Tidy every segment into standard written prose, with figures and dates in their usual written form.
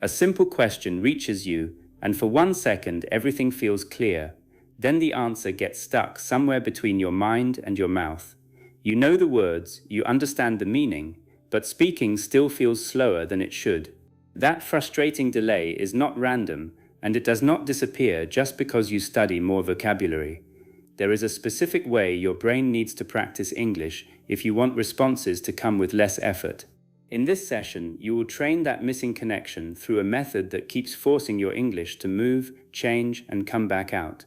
A simple question reaches you, and for 1 second everything feels clear. Then the answer gets stuck somewhere between your mind and your mouth. You know the words, you understand the meaning, but speaking still feels slower than it should. That frustrating delay is not random, and it does not disappear just because you study more vocabulary. There is a specific way your brain needs to practice English if you want responses to come with less effort. In this session, you will train that missing connection through a method that keeps forcing your English to move, change, and come back out.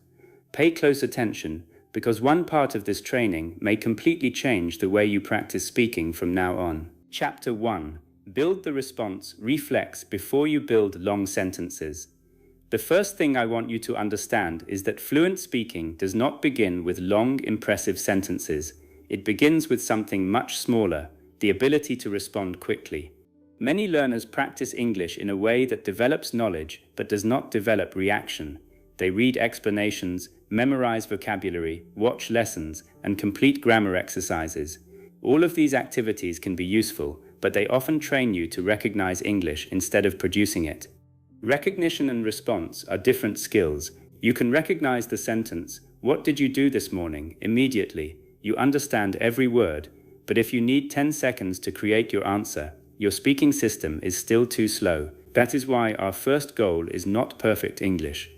Pay close attention, because one part of this training may completely change the way you practice speaking from now on. Chapter 1. Build the response reflex before you build long sentences. The first thing I want you to understand is that fluent speaking does not begin with long, impressive sentences. It begins with something much smaller, the ability to respond quickly. Many learners practice English in a way that develops knowledge but does not develop reaction. They read explanations, memorize vocabulary, watch lessons, and complete grammar exercises. All of these activities can be useful, but they often train you to recognize English instead of producing it. Recognition and response are different skills. You can recognize the sentence, "What did you do this morning?" immediately. You understand every word, but if you need 10 seconds to create your answer, your speaking system is still too slow. That is why our first goal is not perfect English.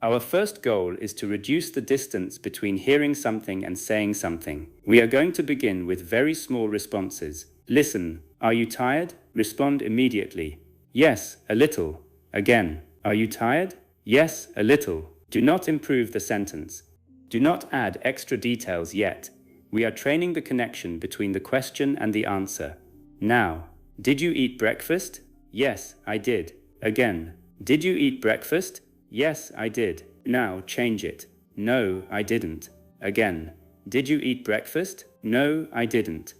Our first goal is to reduce the distance between hearing something and saying something. We are going to begin with very small responses. Listen, are you tired? Respond immediately. Yes, a little. Again, are you tired? Yes, a little. Do not improve the sentence. Do not add extra details yet. We are training the connection between the question and the answer. Now, did you eat breakfast? Yes, I did. Again, did you eat breakfast? Yes, I did. Now change it. No, I didn't. Again, did you eat breakfast? No, I didn't.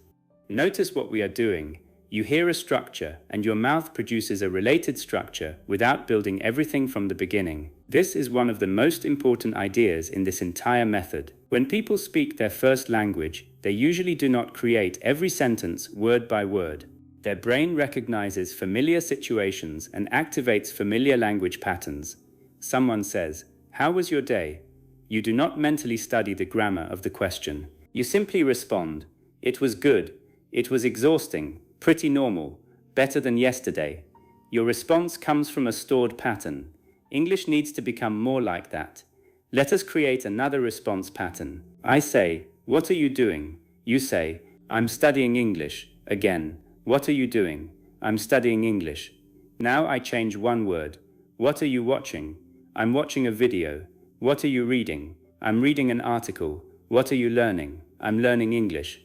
Notice what we are doing. You hear a structure, and your mouth produces a related structure without building everything from the beginning. This is one of the most important ideas in this entire method. When people speak their first language, they usually do not create every sentence word by word. Their brain recognizes familiar situations and activates familiar language patterns. Someone says, "How was your day?" You do not mentally study the grammar of the question. You simply respond, "It was good. It was exhausting. Pretty normal. Better than yesterday." Your response comes from a stored pattern. English needs to become more like that. Let us create another response pattern. I say, "What are you doing?" You say, "I'm studying English." Again, "What are you doing?" "I'm studying English." Now I change one word. "What are you watching?" "I'm watching a video." "What are you reading?" "I'm reading an article." "What are you learning?" "I'm learning English."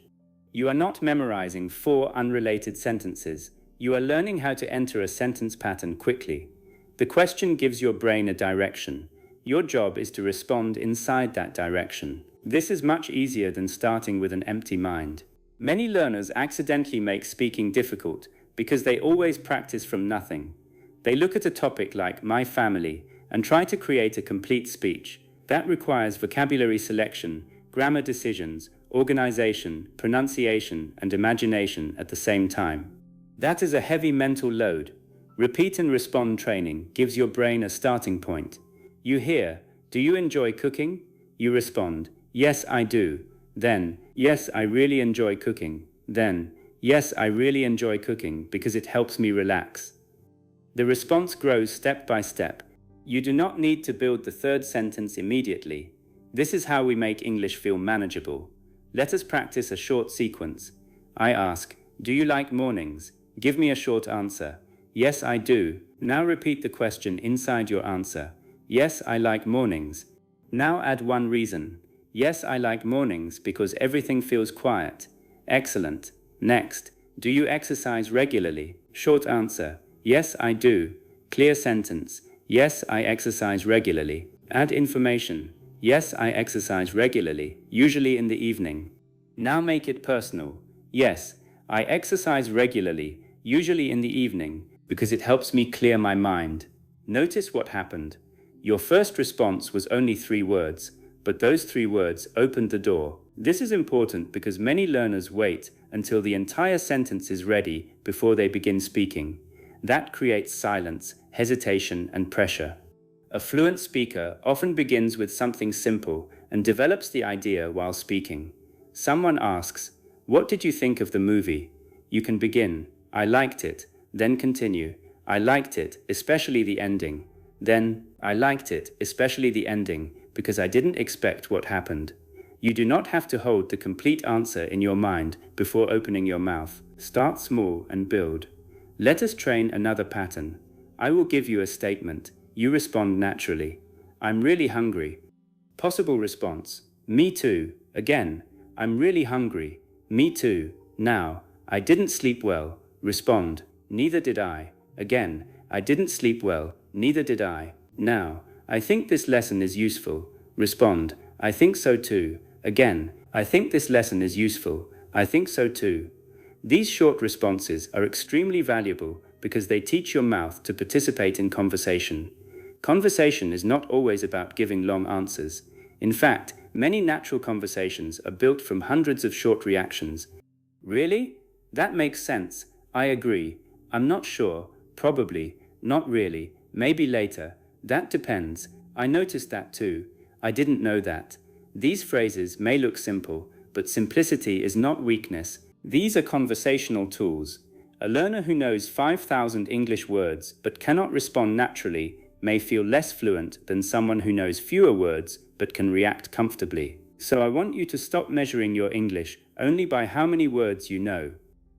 You are not memorizing 4 unrelated sentences. You are learning how to enter a sentence pattern quickly. The question gives your brain a direction. Your job is to respond inside that direction. This is much easier than starting with an empty mind. Many learners accidentally make speaking difficult because they always practice from nothing. They look at a topic like my family and try to create a complete speech. That requires vocabulary selection, grammar decisions, organization, pronunciation, and imagination at the same time. That is a heavy mental load. Repeat and respond training gives your brain a starting point. You hear, "Do you enjoy cooking?" You respond, "Yes, I do." Then, "Yes, I really enjoy cooking." Then, "Yes, I really enjoy cooking because it helps me relax." The response grows step by step. You do not need to build the third sentence immediately. This is how we make English feel manageable. Let us practice a short sequence. I ask, "Do you like mornings?" Give me a short answer. "Yes, I do." Now repeat the question inside your answer. "Yes, I like mornings." Now add one reason. "Yes, I like mornings because everything feels quiet." Excellent. Next, "Do you exercise regularly?" Short answer. "Yes, I do." Clear sentence. "Yes, I exercise regularly." Add information. "Yes, I exercise regularly, usually in the evening." Now make it personal. "Yes, I exercise regularly, usually in the evening, because it helps me clear my mind." Notice what happened. Your first response was only 3 words, but those 3 words opened the door. This is important because many learners wait until the entire sentence is ready before they begin speaking. That creates silence, hesitation, and pressure. A fluent speaker often begins with something simple and develops the idea while speaking. Someone asks, "What did you think of the movie?" You can begin, "I liked it," then continue, "I liked it, especially the ending." Then, "I liked it, especially the ending, because I didn't expect what happened." You do not have to hold the complete answer in your mind before opening your mouth. Start small and build. Let us train another pattern. I will give you a statement. You respond naturally. "I'm really hungry." Possible response, "Me too." Again, "I'm really hungry." "Me too." Now, "I didn't sleep well." Respond, "Neither did I." Again, "I didn't sleep well." "Neither did I." Now, "I think this lesson is useful." Respond, "I think so too." Again, "I think this lesson is useful." "I think so too." These short responses are extremely valuable because they teach your mouth to participate in conversation. Conversation is not always about giving long answers. In fact, many natural conversations are built from hundreds of short reactions. "Really? That makes sense. I agree. I'm not sure. Probably. Not really. Maybe later. That depends. I noticed that too. I didn't know that." These phrases may look simple, but simplicity is not weakness. These are conversational tools. A learner who knows 5,000 English words but cannot respond naturally may feel less fluent than someone who knows fewer words but can react comfortably. So I want you to stop measuring your English only by how many words you know.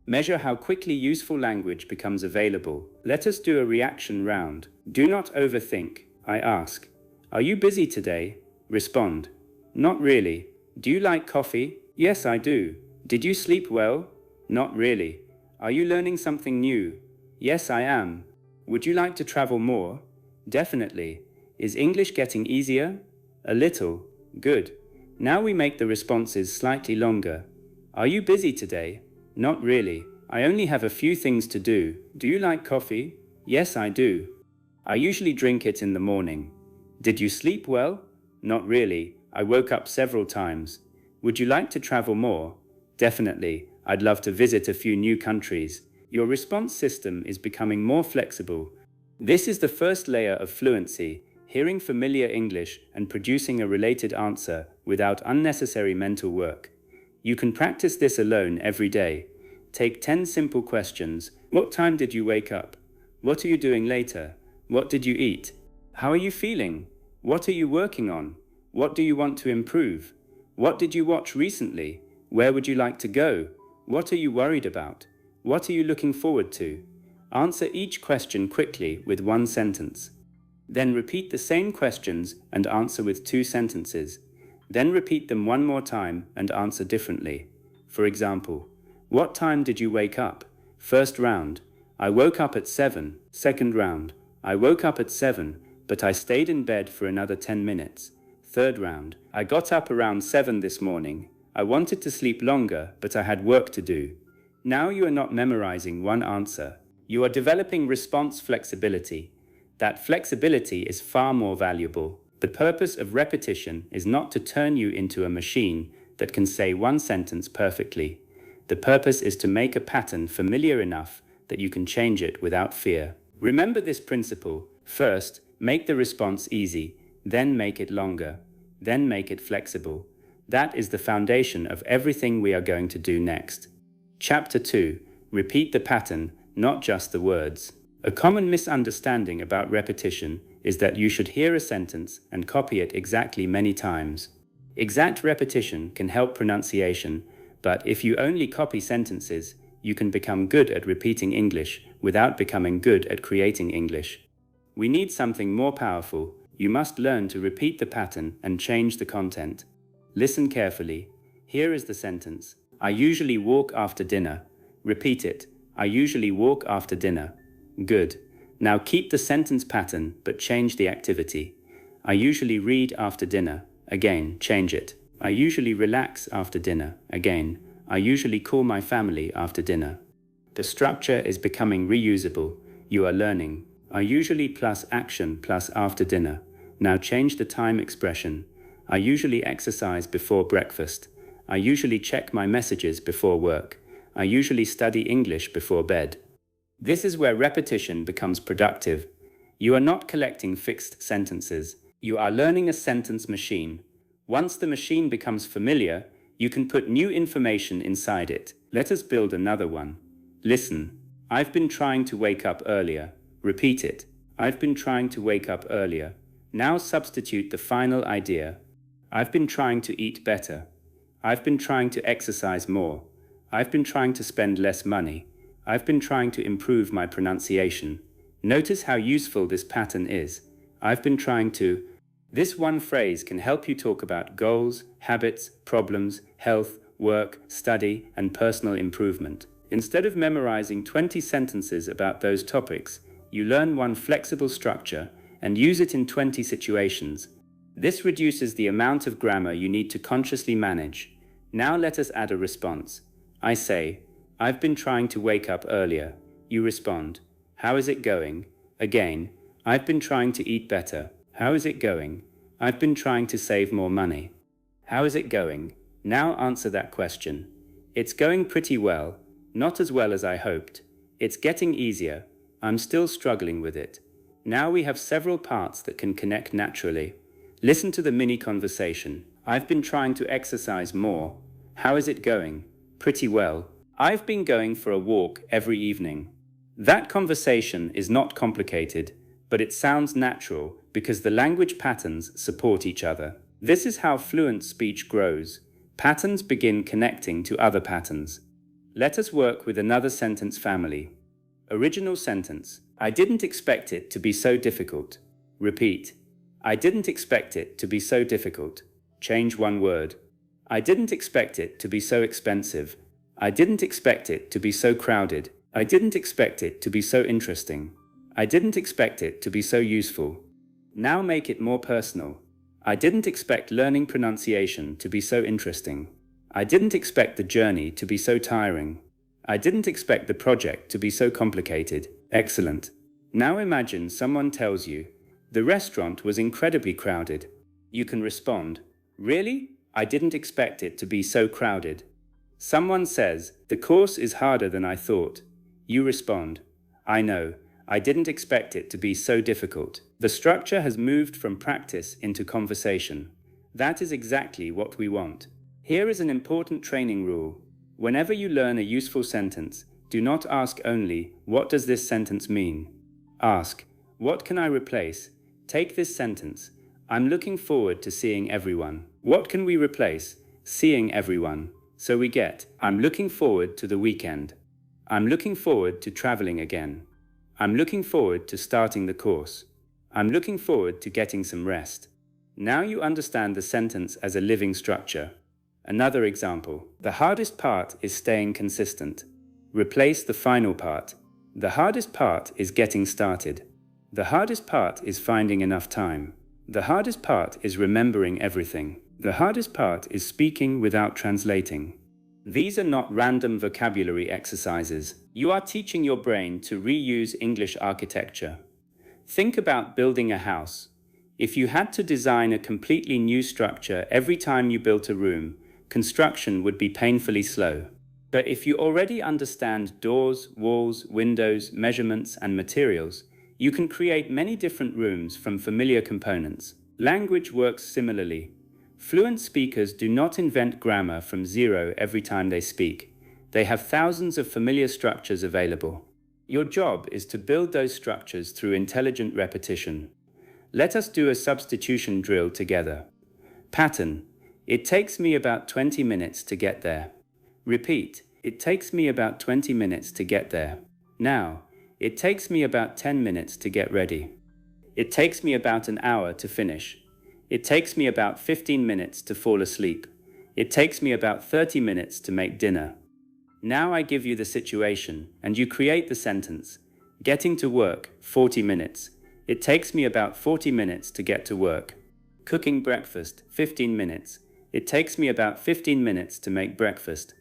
Measure how quickly useful language becomes available. Let us do a reaction round. Do not overthink. I ask, "Are you busy today?" Respond, "Not really." "Do you like coffee?" "Yes, I do." "Did you sleep well?" "Not really." "Are you learning something new?" "Yes, I am." "Would you like to travel more?" "Definitely." "Is English getting easier?" "A little." Good. Now we make the responses slightly longer. "Are you busy today?" "Not really. I only have a few things to do." "Do you like coffee?" "Yes, I do." "I usually drink it in the morning." "Did you sleep well?" "Not really. I woke up several times." "Would you like to travel more?" "Definitely. I'd love to visit a few new countries." Your response system is becoming more flexible. This is the first layer of fluency, hearing familiar English and producing a related answer without unnecessary mental work. You can practice this alone every day. Take 10 simple questions. What time did you wake up? What are you doing later? What did you eat? How are you feeling? What are you working on? What do you want to improve? What did you watch recently? Where would you like to go? What are you worried about? What are you looking forward to? Answer each question quickly with one sentence. Then repeat the same questions and answer with 2 sentences. Then repeat them one more time and answer differently. For example, what time did you wake up? First round, I woke up at 7. Second round, I woke up at 7, but I stayed in bed for another 10 minutes. Third round, I got up around 7 this morning. I wanted to sleep longer, but I had work to do. Now you are not memorizing one answer. You are developing response flexibility. That flexibility is far more valuable. The purpose of repetition is not to turn you into a machine that can say one sentence perfectly. The purpose is to make a pattern familiar enough that you can change it without fear. Remember this principle. First, make the response easy, then make it longer, then make it flexible. That is the foundation of everything we are going to do next. Chapter 2. Repeat the pattern, not just the words. A common misunderstanding about repetition is that you should hear a sentence and copy it exactly many times. Exact repetition can help pronunciation, but if you only copy sentences, you can become good at repeating English without becoming good at creating English. We need something more powerful. You must learn to repeat the pattern and change the content. Listen carefully. Here is the sentence. I usually walk after dinner. Repeat it. I usually walk after dinner. Good. Now keep the sentence pattern but change the activity. I usually read after dinner. Again, change it. I usually relax after dinner. Again, I usually call my family after dinner. The structure is becoming reusable. You are learning. I usually plus action plus after dinner. Now change the time expression. I usually exercise before breakfast. I usually check my messages before work. I usually study English before bed. This is where repetition becomes productive. You are not collecting fixed sentences. You are learning a sentence machine. Once the machine becomes familiar, you can put new information inside it. Let us build another one. Listen. I've been trying to wake up earlier. Repeat it. I've been trying to wake up earlier. Now substitute the final idea. I've been trying to eat better. I've been trying to exercise more. I've been trying to spend less money. I've been trying to improve my pronunciation. Notice how useful this pattern is. I've been trying to. This one phrase can help you talk about goals, habits, problems, health, work, study, and personal improvement. Instead of memorizing 20 sentences about those topics, you learn one flexible structure and use it in 20 situations. This reduces the amount of grammar you need to consciously manage. Now let us add a response. I say, I've been trying to wake up earlier. You respond, how is it going? Again, I've been trying to eat better. How is it going? I've been trying to save more money. How is it going? Now answer that question. It's going pretty well, not as well as I hoped. It's getting easier. I'm still struggling with it. Now we have several parts that can connect naturally. Listen to the mini conversation. I've been trying to exercise more. How is it going? Pretty well. I've been going for a walk every evening. That conversation is not complicated, but it sounds natural because the language patterns support each other. This is how fluent speech grows. Patterns begin connecting to other patterns. Let us work with another sentence family. Original sentence. I didn't expect it to be so difficult. Repeat. I didn't expect it to be so difficult. Change one word. I didn't expect it to be so expensive. I didn't expect it to be so crowded. I didn't expect it to be so interesting. I didn't expect it to be so useful. Now make it more personal. I didn't expect learning pronunciation to be so interesting. I didn't expect the journey to be so tiring. I didn't expect the project to be so complicated. Excellent. Now imagine someone tells you, the restaurant was incredibly crowded. You can respond, really? I didn't expect it to be so crowded. Someone says, the course is harder than I thought. You respond, I know. I didn't expect it to be so difficult. The structure has moved from practice into conversation. That is exactly what we want. Here is an important training rule. Whenever you learn a useful sentence, do not ask only, what does this sentence mean? Ask, what can I replace? Take this sentence. I'm looking forward to seeing everyone. What can we replace? Seeing everyone. So we get, I'm looking forward to the weekend. I'm looking forward to traveling again. I'm looking forward to starting the course. I'm looking forward to getting some rest. Now you understand the sentence as a living structure. Another example. The hardest part is staying consistent. Replace the final part. The hardest part is getting started. The hardest part is finding enough time. The hardest part is remembering everything. The hardest part is speaking without translating. These are not random vocabulary exercises. You are teaching your brain to reuse English architecture. Think about building a house. If you had to design a completely new structure every time you built a room, construction would be painfully slow. But if you already understand doors, walls, windows, measurements, and materials, you can create many different rooms from familiar components. Language works similarly. Fluent speakers do not invent grammar from zero every time they speak. They have thousands of familiar structures available. Your job is to build those structures through intelligent repetition. Let us do a substitution drill together. Pattern. It takes me about 20 minutes to get there. Repeat. It takes me about 20 minutes to get there. Now, it takes me about 10 minutes to get ready. It takes me about an hour to finish. It takes me about 15 minutes to fall asleep. It takes me about 30 minutes to make dinner. Now I give you the situation, and you create the sentence. Getting to work, 40 minutes. It takes me about 40 minutes to get to work. Cooking breakfast, 15 minutes. It takes me about 15 minutes to make breakfast.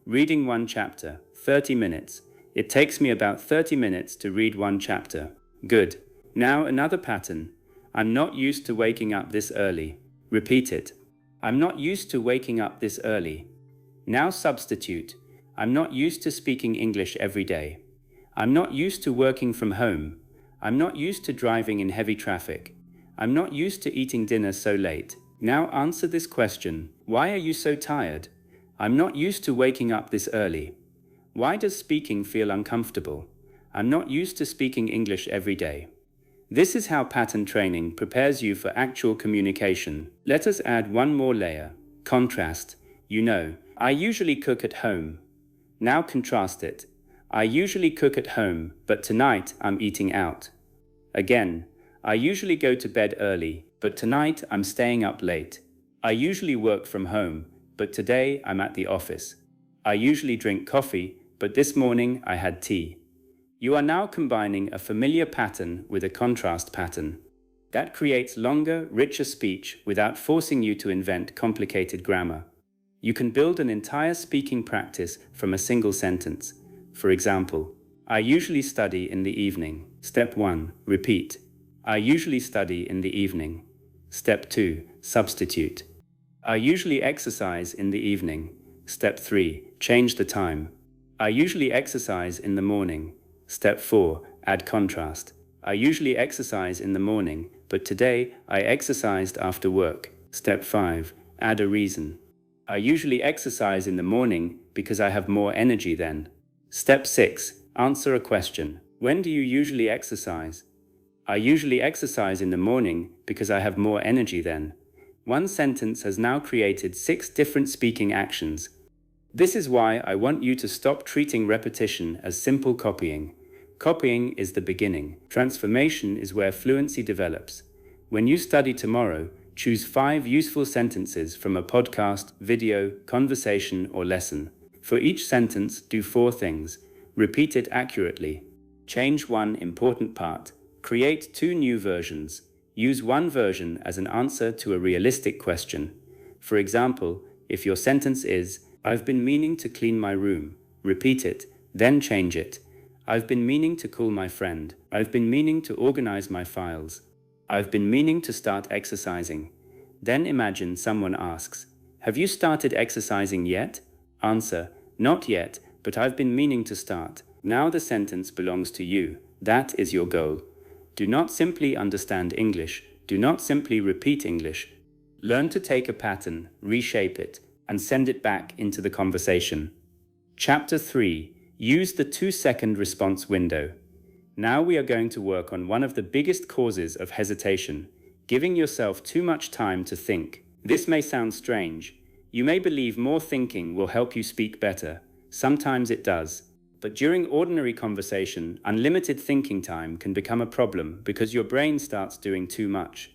Reading one chapter, 30 minutes. It takes me about 30 minutes to read one chapter. Good. Now another pattern. I'm not used to waking up this early. Repeat it. I'm not used to waking up this early. Now substitute. I'm not used to speaking English every day. I'm not used to working from home. I'm not used to driving in heavy traffic. I'm not used to eating dinner so late. Now answer this question. Why are you so tired? I'm not used to waking up this early. Why does speaking feel uncomfortable? I'm not used to speaking English every day. This is how pattern training prepares you for actual communication. Let us add one more layer. Contrast. You know, I usually cook at home. Now contrast it. I usually cook at home, but tonight I'm eating out. Again, I usually go to bed early, but tonight I'm staying up late. I usually work from home, but today I'm at the office. I usually drink coffee, but this morning I had tea. You are now combining a familiar pattern with a contrast pattern. That creates longer, richer speech without forcing you to invent complicated grammar. You can build an entire speaking practice from a single sentence. For example, I usually study in the evening. Step 1. Repeat. I usually study in the evening. Step 2. Substitute. I usually exercise in the evening. Step 3. Change the time. I usually exercise in the morning. Step 4. Add contrast. I usually exercise in the morning, but today I exercised after work. Step 5. Add a reason. I usually exercise in the morning because I have more energy then. Step 6. Answer a question. When do you usually exercise? I usually exercise in the morning because I have more energy then. One sentence has now created 6 different speaking actions. This is why I want you to stop treating repetition as simple copying. Copying is the beginning. Transformation is where fluency develops. When you study tomorrow, choose 5 useful sentences from a podcast, video, conversation, or lesson. For each sentence, do 4 things. Repeat it accurately. Change one important part. Create 2 new versions. Use one version as an answer to a realistic question. For example, if your sentence is, I've been meaning to clean my room. Repeat it, then change it. I've been meaning to call my friend. I've been meaning to organize my files. I've been meaning to start exercising. Then imagine someone asks, have you started exercising yet? Answer, not yet, but I've been meaning to start. Now the sentence belongs to you. That is your goal. Do not simply understand English. Do not simply repeat English. Learn to take a pattern, reshape it, and send it back into the conversation. Chapter 3. Use the 2-second response window. Now we are going to work on one of the biggest causes of hesitation, giving yourself too much time to think. This may sound strange. You may believe more thinking will help you speak better. Sometimes it does. But during ordinary conversation, unlimited thinking time can become a problem because your brain starts doing too much.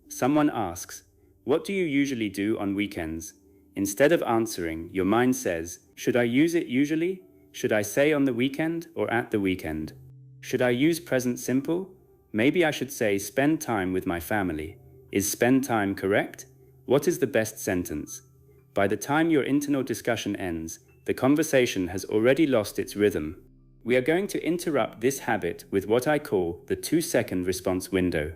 Someone asks, what do you usually do on weekends? Instead of answering, your mind says, should I use it usually? Should I say on the weekend or at the weekend? Should I use present simple? Maybe I should say spend time with my family. Is spend time correct? What is the best sentence? By the time your internal discussion ends, the conversation has already lost its rhythm. We are going to interrupt this habit with what I call the 2-second response window.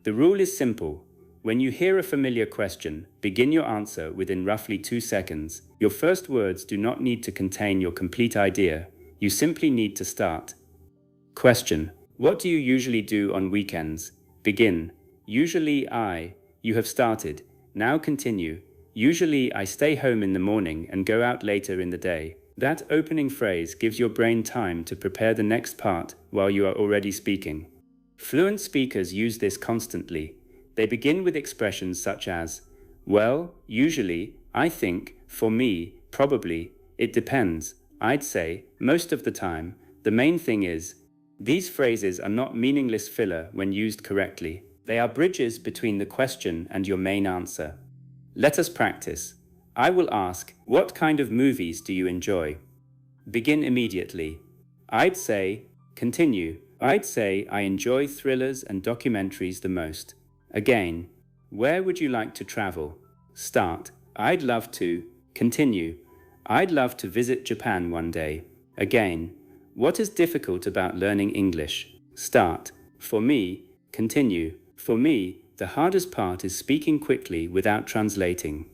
The rule is simple. When you hear a familiar question, begin your answer within roughly 2 seconds. Your first words do not need to contain your complete idea. You simply need to start. Question. What do you usually do on weekends? Begin. Usually you have started. Now continue. Usually I stay home in the morning and go out later in the day. That opening phrase gives your brain time to prepare the next part while you are already speaking. Fluent speakers use this constantly. They begin with expressions such as, well, usually, I think, for me, probably, it depends, I'd say, most of the time, the main thing is. These phrases are not meaningless filler when used correctly. They are bridges between the question and your main answer. Let us practice. I will ask, what kind of movies do you enjoy? Begin immediately. I'd say, continue. I'd say I enjoy thrillers and documentaries the most. Again, where would you like to travel? Start. I'd love to. Continue. I'd love to visit Japan one day. Again, what is difficult about learning English? Start. For me. Continue. For me, the hardest part is speaking quickly without translating.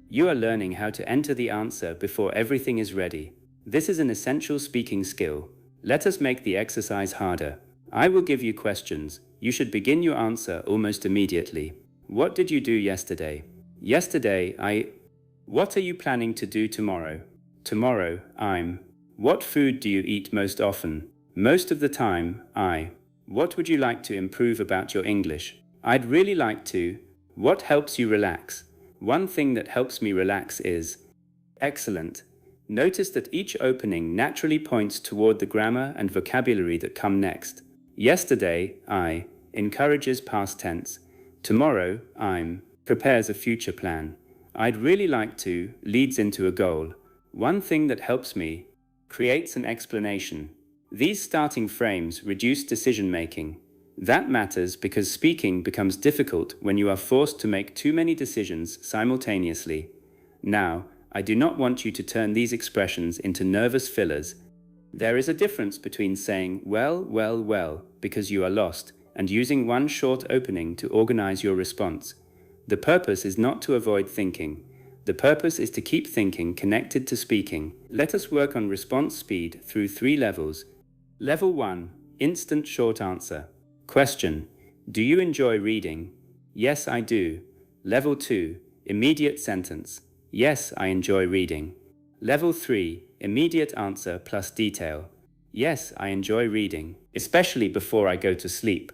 You are learning how to enter the answer before everything is ready. This is an essential speaking skill. Let us make the exercise harder. I will give you questions. You should begin your answer almost immediately. What did you do yesterday? Yesterday, What are you planning to do tomorrow? Tomorrow, I'm. What food do you eat most often? Most of the time, What would you like to improve about your English? I'd really like to. What helps you relax? One thing that helps me relax is. Excellent. Notice that each opening naturally points toward the grammar and vocabulary that come next. Yesterday, I encourages past tense. Tomorrow, I'm prepares a future plan. I'd really like to leads into a goal. One thing that helps me creates an explanation. These starting frames reduce decision making. That matters because speaking becomes difficult when you are forced to make too many decisions simultaneously. Now, I do not want you to turn these expressions into nervous fillers. There is a difference between saying well, because you are lost, and using one short opening to organize your response. The purpose is not to avoid thinking. The purpose is to keep thinking connected to speaking. Let us work on response speed through 3 levels. Level 1, instant short answer. Question: do you enjoy reading? Yes, I do. Level 2, immediate sentence. Yes, I enjoy reading. Level 3, immediate answer plus detail. Yes, I enjoy reading, especially before I go to sleep.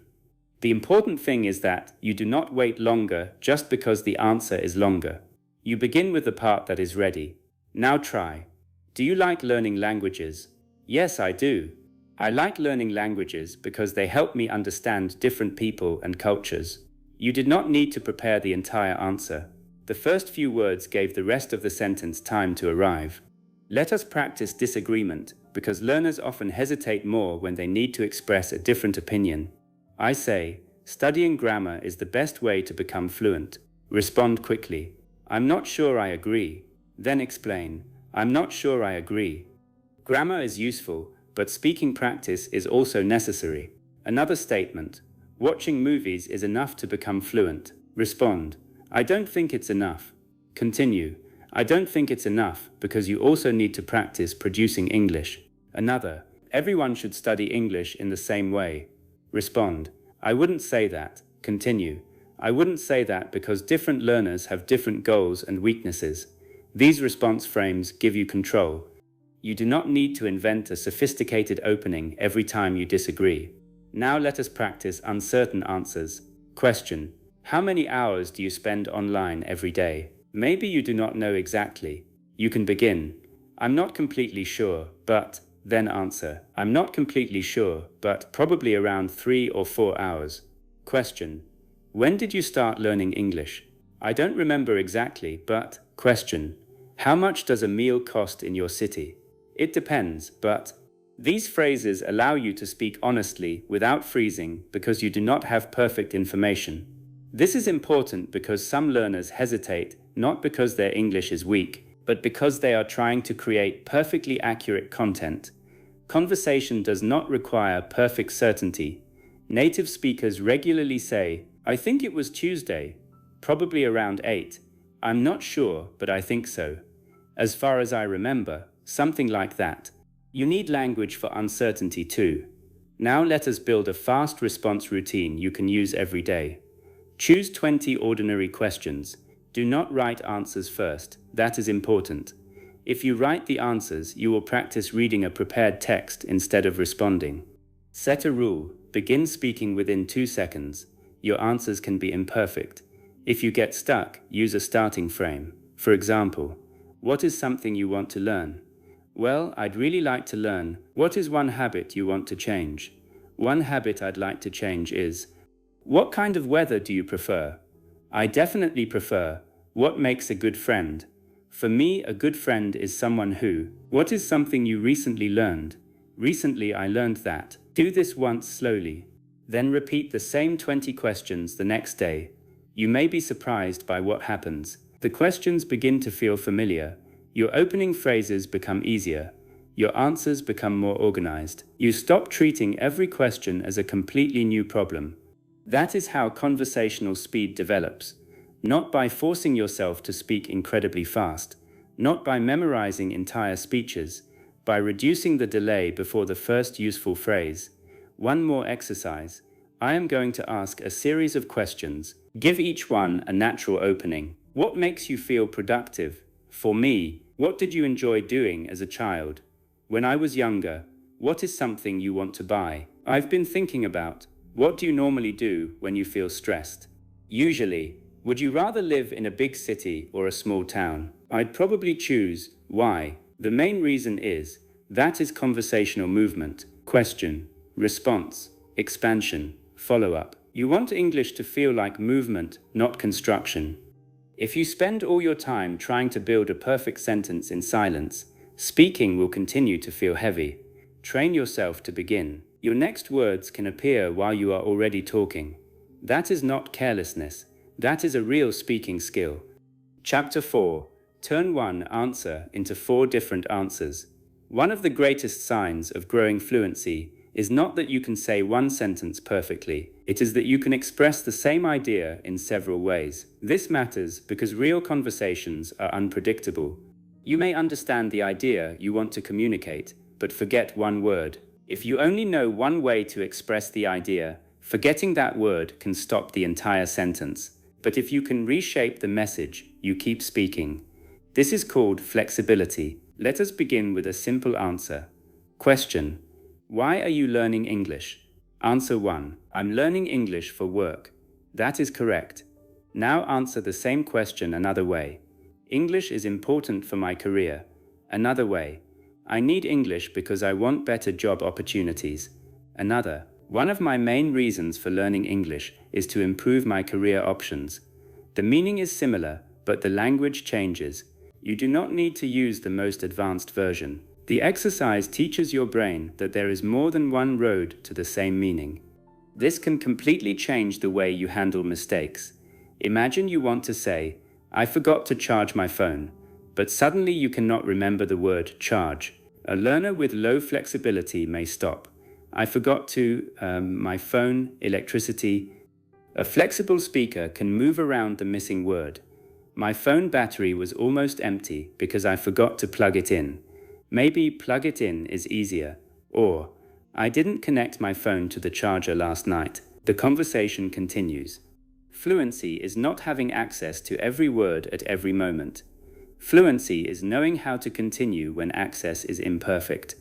The important thing is that you do not wait longer just because the answer is longer. You begin with the part that is ready. Now try. Do you like learning languages? Yes, I do. I like learning languages because they help me understand different people and cultures. You did not need to prepare the entire answer. The first few words gave the rest of the sentence time to arrive. Let us practice disagreement, because learners often hesitate more when they need to express a different opinion. I say, studying grammar is the best way to become fluent. Respond quickly. I'm not sure I agree. Then explain. I'm not sure I agree. Grammar is useful, but speaking practice is also necessary. Another statement. Watching movies is enough to become fluent. Respond. I don't think it's enough. Continue. I don't think it's enough because you also need to practice producing English. Another. Everyone should study English in the same way. Respond. I wouldn't say that. Continue. I wouldn't say that because different learners have different goals and weaknesses. These response frames give you control. You do not need to invent a sophisticated opening every time you disagree. Now let us practice uncertain answers. Question: how many hours do you spend online every day? Maybe you do not know exactly. You can begin. I'm not completely sure, but... Then answer. I'm not completely sure, but probably around 3 or 4 hours. Question: when did you start learning English? I don't remember exactly, but... Question: how much does a meal cost in your city? It depends, but... These phrases allow you to speak honestly without freezing because you do not have perfect information. This is important because some learners hesitate, not because their English is weak, but because they are trying to create perfectly accurate content. Conversation does not require perfect certainty. Native speakers regularly say, I think it was Tuesday, probably around 8. I'm not sure, but I think so. As far as I remember, something like that. You need language for uncertainty too. Now let us build a fast response routine you can use every day. Choose 20 ordinary questions. Do not write answers first. That is important. If you write the answers, you will practice reading a prepared text instead of responding. Set a rule. Begin speaking within 2 seconds. Your answers can be imperfect. If you get stuck, use a starting frame. For example, what is something you want to learn? Well, I'd really like to learn. What is one habit you want to change? One habit I'd like to change is... What kind of weather do you prefer? I definitely prefer. What makes a good friend? For me, a good friend is someone who... What is something you recently learned? Recently I learned that. Do this once slowly. Then repeat the same 20 questions the next day. You may be surprised by what happens. The questions begin to feel familiar. Your opening phrases become easier. Your answers become more organized. You stop treating every question as a completely new problem. That is how conversational speed develops. Not by forcing yourself to speak incredibly fast, not by memorizing entire speeches, by reducing the delay before the first useful phrase. One more exercise. I am going to ask a series of questions. Give each one a natural opening. What makes you feel productive? For me, what did you enjoy doing as a child? When I was younger, what is something you want to buy? I've been thinking about, what do you normally do when you feel stressed? Usually, would you rather live in a big city or a small town? I'd probably choose, why? The main reason is, that is conversational movement. Question, response, expansion, follow-up. You want English to feel like movement, not construction. If you spend all your time trying to build a perfect sentence in silence, speaking will continue to feel heavy. Train yourself to begin. Your next words can appear while you are already talking. That is not carelessness. That is a real speaking skill. Chapter 4. Turn one answer into 4 different answers. One of the greatest signs of growing fluency is not that you can say one sentence perfectly. It is that you can express the same idea in several ways. This matters because real conversations are unpredictable. You may understand the idea you want to communicate, but forget one word. If you only know one way to express the idea, forgetting that word can stop the entire sentence. But if you can reshape the message, you keep speaking. This is called flexibility. Let us begin with a simple answer. Question: why are you learning English? Answer 1. I'm learning English for work. That is correct. Now answer the same question another way. English is important for my career. Another way. I need English because I want better job opportunities. Another. One of my main reasons for learning English is to improve my career options. The meaning is similar, but the language changes. You do not need to use the most advanced version. The exercise teaches your brain that there is more than one road to the same meaning. This can completely change the way you handle mistakes. Imagine you want to say, I forgot to charge my phone, but suddenly you cannot remember the word charge. A learner with low flexibility may stop. I forgot to, my phone, electricity. A flexible speaker can move around the missing word. My phone battery was almost empty because I forgot to plug it in. Maybe plug it in is easier. Or, I didn't connect my phone to the charger last night. The conversation continues. Fluency is not having access to every word at every moment. Fluency is knowing how to continue when access is imperfect.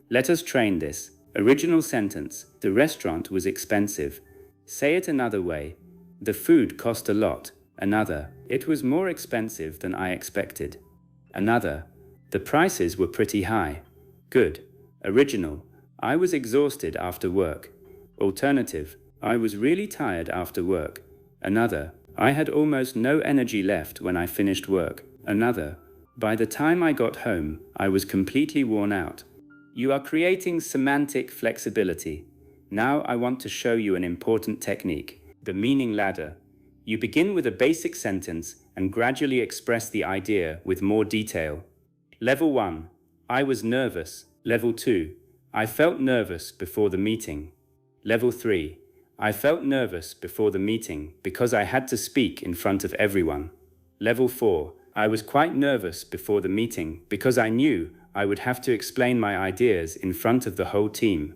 Let us train this. Original sentence: the restaurant was expensive. Say it another way: the food cost a lot. Another: it was more expensive than I expected. Another: the prices were pretty high. Good. Original: I was exhausted after work. Alternative: I was really tired after work. Another: I had almost no energy left when I finished work. Another: by the time I got home, I was completely worn out. You are creating semantic flexibility. Now I want to show you an important technique, the meaning ladder. You begin with a basic sentence and gradually express the idea with more detail. Level 1. I was nervous. Level 2. I felt nervous before the meeting. Level 3. I felt nervous before the meeting because I had to speak in front of everyone. Level 4. I was quite nervous before the meeting because I knew I would have to explain my ideas in front of the whole team.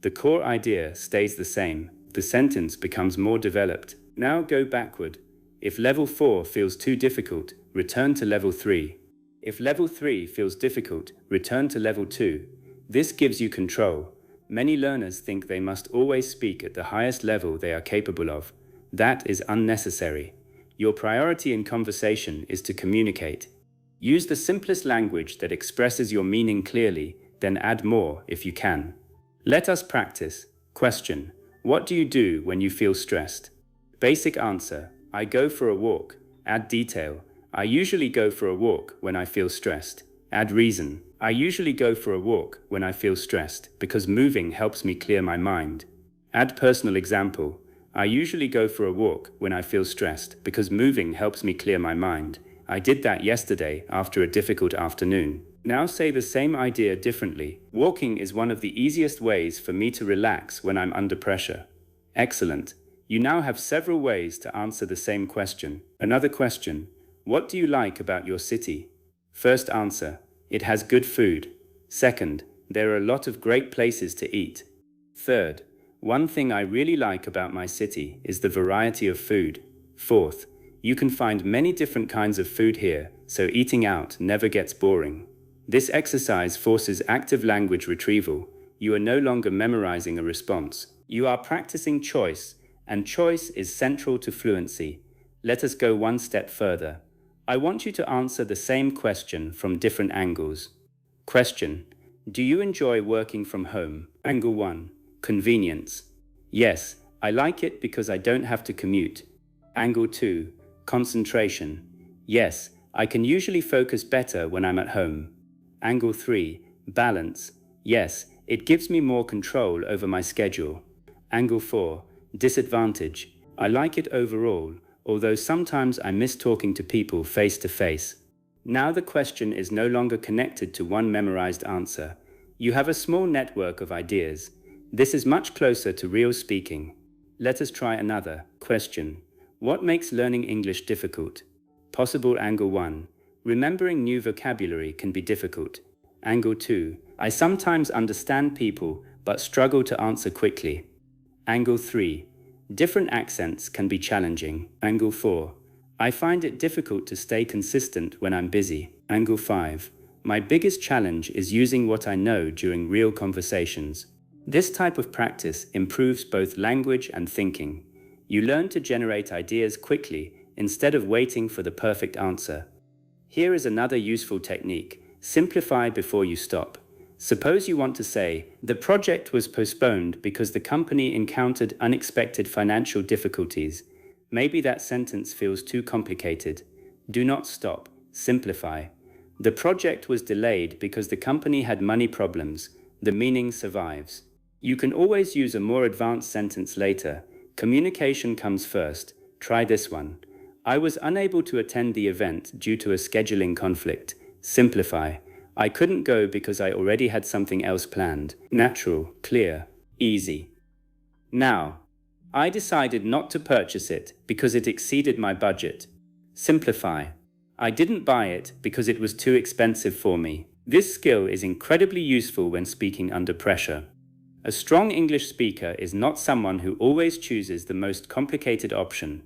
The core idea stays the same. The sentence becomes more developed. Now go backward. If level 4 feels too difficult, return to level 3. If level 3 feels difficult, return to level 2. This gives you control. Many learners think they must always speak at the highest level they are capable of. That is unnecessary. Your priority in conversation is to communicate. Use the simplest language that expresses your meaning clearly, then add more if you can. Let us practice. Question: what do you do when you feel stressed? Basic answer: I go for a walk. Add detail: I usually go for a walk when I feel stressed. Add reason: I usually go for a walk when I feel stressed because moving helps me clear my mind. Add personal example: I usually go for a walk when I feel stressed because moving helps me clear my mind. I did that yesterday after a difficult afternoon. Now say the same idea differently. Walking is one of the easiest ways for me to relax when I'm under pressure. Excellent. You now have several ways to answer the same question. Another question: what do you like about your city? First answer: it has good food. Second: there are a lot of great places to eat. Third: One thing I really like about my city is the variety of food. Fourth, you can find many different kinds of food here, so eating out never gets boring. This exercise forces active language retrieval. You are no longer memorizing a response. You are practicing choice, and choice is central to fluency. Let us go one step further. I want you to answer the same question from different angles. Question: do you enjoy working from home? Angle 1. Convenience. Yes, I like it because I don't have to commute. Angle 2. Concentration. Yes, I can usually focus better when I'm at home. Angle 3. Balance. Yes, it gives me more control over my schedule. Angle 4. Disadvantage. I like it overall, although sometimes I miss talking to people face to face. Now the question is no longer connected to one memorized answer. You have a small network of ideas. This is much closer to real speaking. Let us try another. Question: what makes learning English difficult? Possible angle 1. Remembering new vocabulary can be difficult. Angle 2. I sometimes understand people but struggle to answer quickly. Angle 3. Different accents can be challenging. Angle 4. I find it difficult to stay consistent when I'm busy. Angle 5. My biggest challenge is using what I know during real conversations. This type of practice improves both language and thinking. You learn to generate ideas quickly instead of waiting for the perfect answer. Here is another useful technique: simplify before you stop. Suppose you want to say, the project was postponed because the company encountered unexpected financial difficulties. Maybe that sentence feels too complicated. Do not stop. Simplify. The project was delayed because the company had money problems. The meaning survives. You can always use a more advanced sentence later. Communication comes first. Try this one. I was unable to attend the event due to a scheduling conflict. Simplify. I couldn't go because I already had something else planned. Natural, clear, easy. Now, I decided not to purchase it because it exceeded my budget. Simplify. I didn't buy it because it was too expensive for me. This skill is incredibly useful when speaking under pressure. A strong English speaker is not someone who always chooses the most complicated option.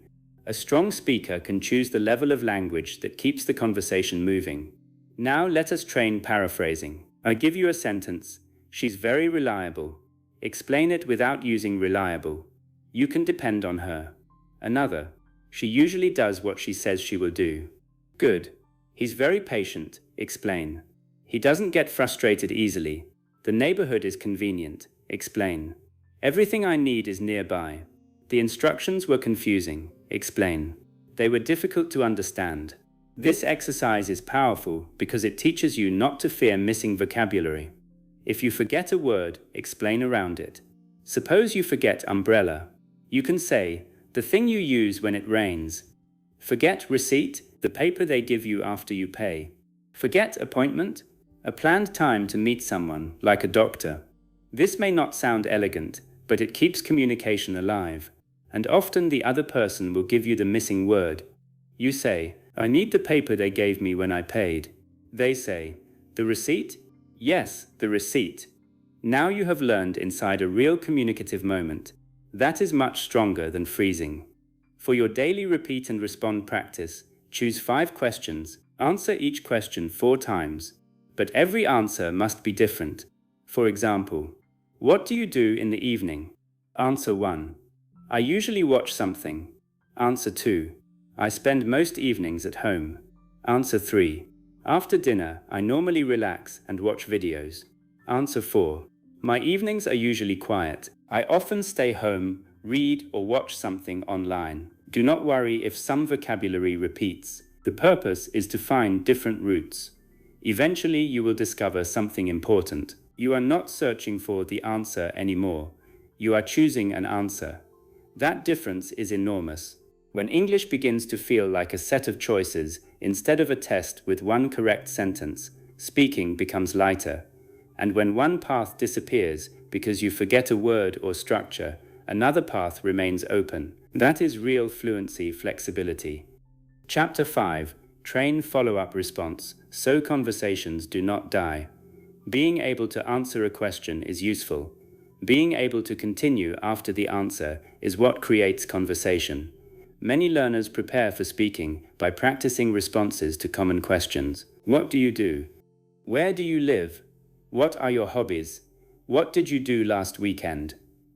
A strong speaker can choose the level of language that keeps the conversation moving. Now let us train paraphrasing. I give you a sentence. She's very reliable. Explain it without using reliable. You can depend on her. Another. She usually does what she says she will do. Good. He's very patient. Explain. He doesn't get frustrated easily. The neighborhood is convenient. Explain. Everything I need is nearby. The instructions were confusing. Explain. They were difficult to understand. This exercise is powerful because it teaches you not to fear missing vocabulary. If you forget a word, explain around it. Suppose you forget umbrella. You can say, the thing you use when it rains. Forget receipt, the paper they give you after you pay. Forget appointment, a planned time to meet someone, like a doctor. This may not sound elegant, but it keeps communication alive, and often the other person will give you the missing word. You say, I need the paper they gave me when I paid. They say, the receipt? Yes, the receipt. Now you have learned inside a real communicative moment. That is much stronger than freezing. For your daily repeat and respond practice, choose 5 questions. Answer each question 4 times. But every answer must be different. For example, what do you do in the evening? Answer 1. I usually watch something. Answer 2. I spend most evenings at home. Answer 3. After dinner, I normally relax and watch videos. Answer 4. My evenings are usually quiet. I often stay home, read or watch something online. Do not worry if some vocabulary repeats. The purpose is to find different roots. Eventually you will discover something important. You are not searching for the answer anymore. You are choosing an answer. That difference is enormous. When English begins to feel like a set of choices instead of a test with one correct sentence, speaking becomes lighter. And when one path disappears because you forget a word or structure, another path remains open. That is real fluency flexibility. Chapter 5. Train follow-up response, so conversations do not die. Being able to answer a question is useful. Being able to continue after the answer is what creates conversation. Many learners prepare for speaking by practicing responses to common questions. What do you do? Where do you live? What are your hobbies? What did you do last weekend?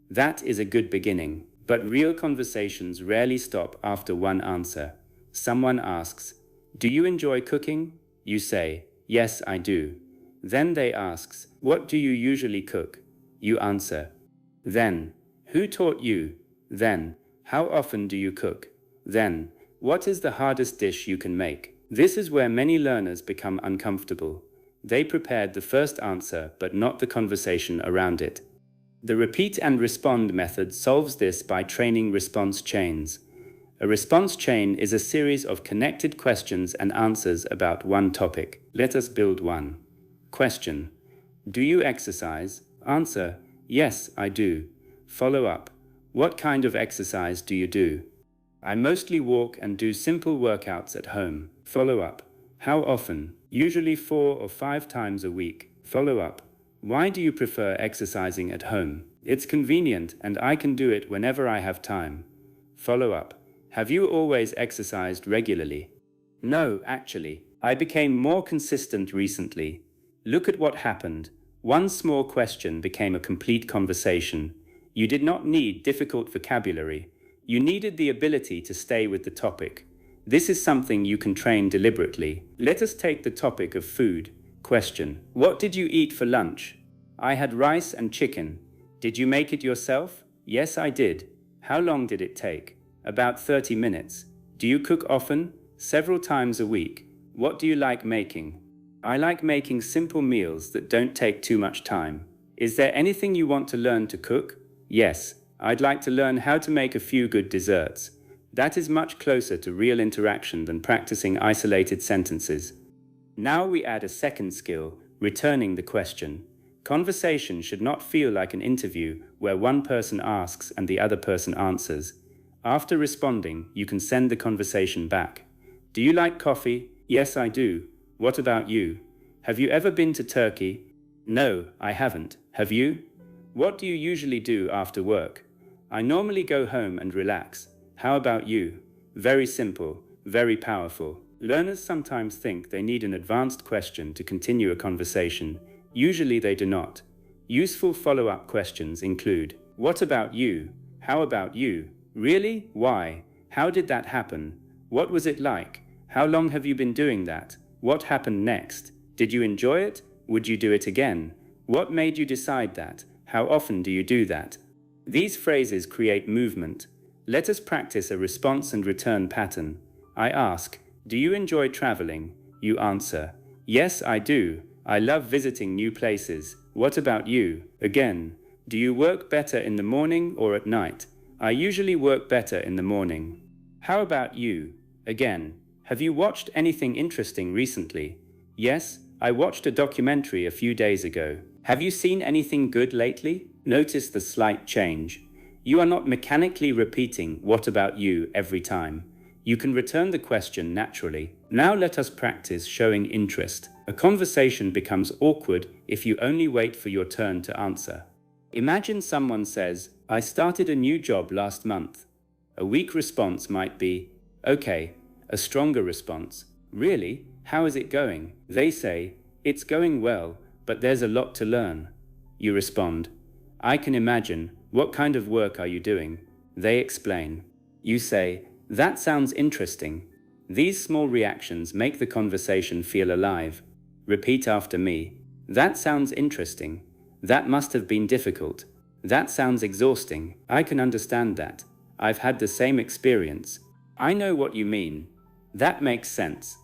That is a good beginning, but real conversations rarely stop after one answer. Someone asks, "Do you enjoy cooking?" You say, "Yes, I do." Then they ask, "What do you usually cook?" You answer. Then, "Who taught you?" Then, "How often do you cook?" Then, "What is the hardest dish you can make?" This is where many learners become uncomfortable. They prepared the first answer, but not the conversation around it. The repeat and respond method solves this by training response chains. A response chain is a series of connected questions and answers about one topic. Let us build one. Question: Do you exercise? Answer: Yes, I do. Follow up: What kind of exercise do you do? I mostly walk and do simple workouts at home. Follow up: How often? Usually 4 or 5 times a week. Follow up: Why do you prefer exercising at home? It's convenient and I can do it whenever I have time. Follow up: Have you always exercised regularly? No, actually. I became more consistent recently. Look at what happened. One small question became a complete conversation. You did not need difficult vocabulary. You needed the ability to stay with the topic. This is something you can train deliberately. Let us take the topic of food. Question: What did you eat for lunch? I had rice and chicken. Did you make it yourself? Yes, I did. How long did it take? About 30 minutes. Do you cook often? Several times a week. What do you like making? I like making simple meals that don't take too much time. Is there anything you want to learn to cook? Yes, I'd like to learn how to make a few good desserts. That is much closer to real interaction than practicing isolated sentences. Now we add a second skill, returning the question. Conversation should not feel like an interview where one person asks and the other person answers. After responding, you can send the conversation back. Do you like coffee? Yes, I do. What about you? Have you ever been to Turkey? No, I haven't. Have you? What do you usually do after work? I normally go home and relax. How about you? Very simple, very powerful. Learners sometimes think they need an advanced question to continue a conversation. Usually they do not. Useful follow-up questions include: What about you? How about you? Really? Why? How did that happen? What was it like? How long have you been doing that? What happened next? Did you enjoy it? Would you do it again? What made you decide that? How often do you do that? These phrases create movement. Let us practice a response and return pattern. I ask, "Do you enjoy traveling?" You answer, "Yes, I do. I love visiting new places. What about you?" Again, "Do you work better in the morning or at night?" I usually work better in the morning. How about you? Again, have you watched anything interesting recently? Yes, I watched a documentary a few days ago. Have you seen anything good lately? Notice the slight change. You are not mechanically repeating "what about you" every time. You can return the question naturally. Now let us practice showing interest. A conversation becomes awkward if you only wait for your turn to answer. Imagine someone says, "I started a new job last month." A weak response might be, "Okay." A stronger response, "Really? How is it going?" They say, "It's going well, but there's a lot to learn." You respond, "I can imagine. What kind of work are you doing?" They explain. You say, "That sounds interesting." These small reactions make the conversation feel alive. Repeat after me. "That sounds interesting. That must have been difficult. That sounds exhausting. I can understand that. I've had the same experience. I know what you mean. That makes sense.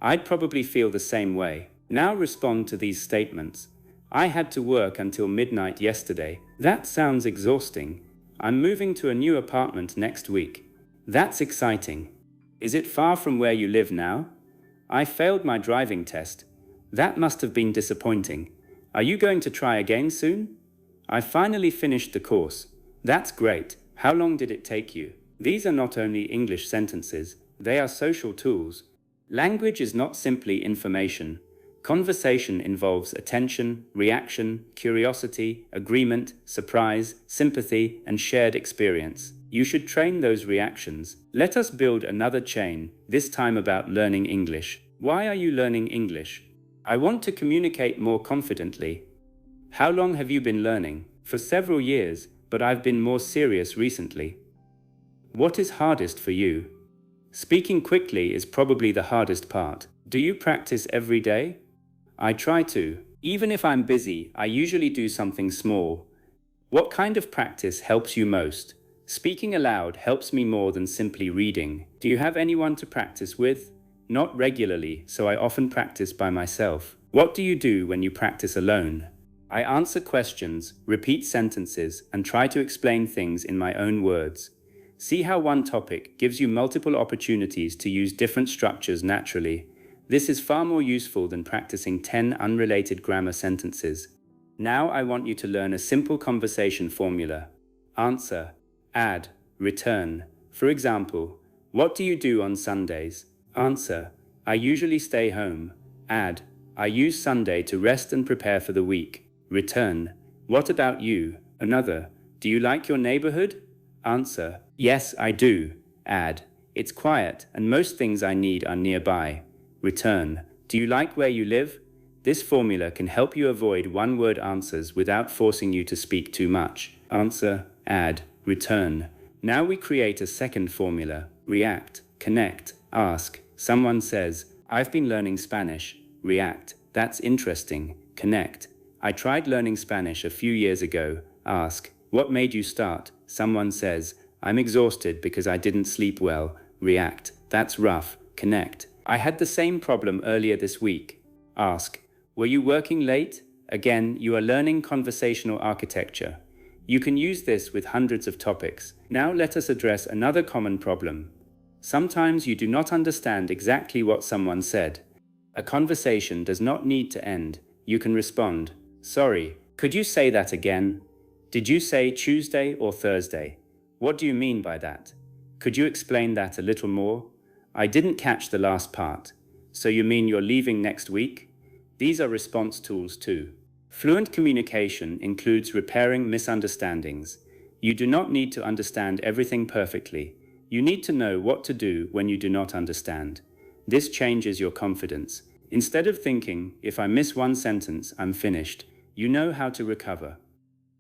I'd probably feel the same way." Now respond to these statements. "I had to work until midnight yesterday. That sounds exhausting. I'm moving to a new apartment next week. That's exciting. Is it far from where you live now? I failed my driving test. That must have been disappointing. Are you going to try again soon? I finally finished the course. That's great. How long did it take you?" These are not only English sentences, they are social tools. Language is not simply information. Conversation involves attention, reaction, curiosity, agreement, surprise, sympathy, and shared experience. You should train those reactions. Let us build another chain, this time about learning English. Why are you learning English? I want to communicate more confidently. How long have you been learning? For several years, but I've been more serious recently. What is hardest for you? Speaking quickly is probably the hardest part. Do you practice every day? I try to. Even if I'm busy, I usually do something small. What kind of practice helps you most? Speaking aloud helps me more than simply reading. Do you have anyone to practice with? Not regularly, so I often practice by myself. What do you do when you practice alone? I answer questions, repeat sentences, and try to explain things in my own words. See how one topic gives you multiple opportunities to use different structures naturally. This is far more useful than practicing 10 unrelated grammar sentences. Now I want you to learn a simple conversation formula. Answer, add, return. For example, what do you do on Sundays? Answer, I usually stay home. Add, I use Sunday to rest and prepare for the week. Return, what about you? Another, do you like your neighborhood? Answer, yes, I do. Add, it's quiet and most things I need are nearby. Return, do you like where you live? This formula can help you avoid one-word answers without forcing you to speak too much. Answer, add, return. Now we create a second formula. React, connect, ask. Someone says, I've been learning Spanish. React, that's interesting. Connect, I tried learning Spanish a few years ago. Ask, what made you start? Someone says, I'm exhausted because I didn't sleep well. React, that's rough. Connect, I had the same problem earlier this week. Ask, were you working late? Again, you are learning conversational architecture. You can use this with hundreds of topics. Now let us address another common problem. Sometimes you do not understand exactly what someone said. A conversation does not need to end. You can respond, sorry, could you say that again? Did you say Tuesday or Thursday? What do you mean by that? Could you explain that a little more? I didn't catch the last part. So you mean you're leaving next week? These are response tools too. Fluent communication includes repairing misunderstandings. You do not need to understand everything perfectly. You need to know what to do when you do not understand. This changes your confidence. Instead of thinking, if I miss one sentence, I'm finished, you know how to recover.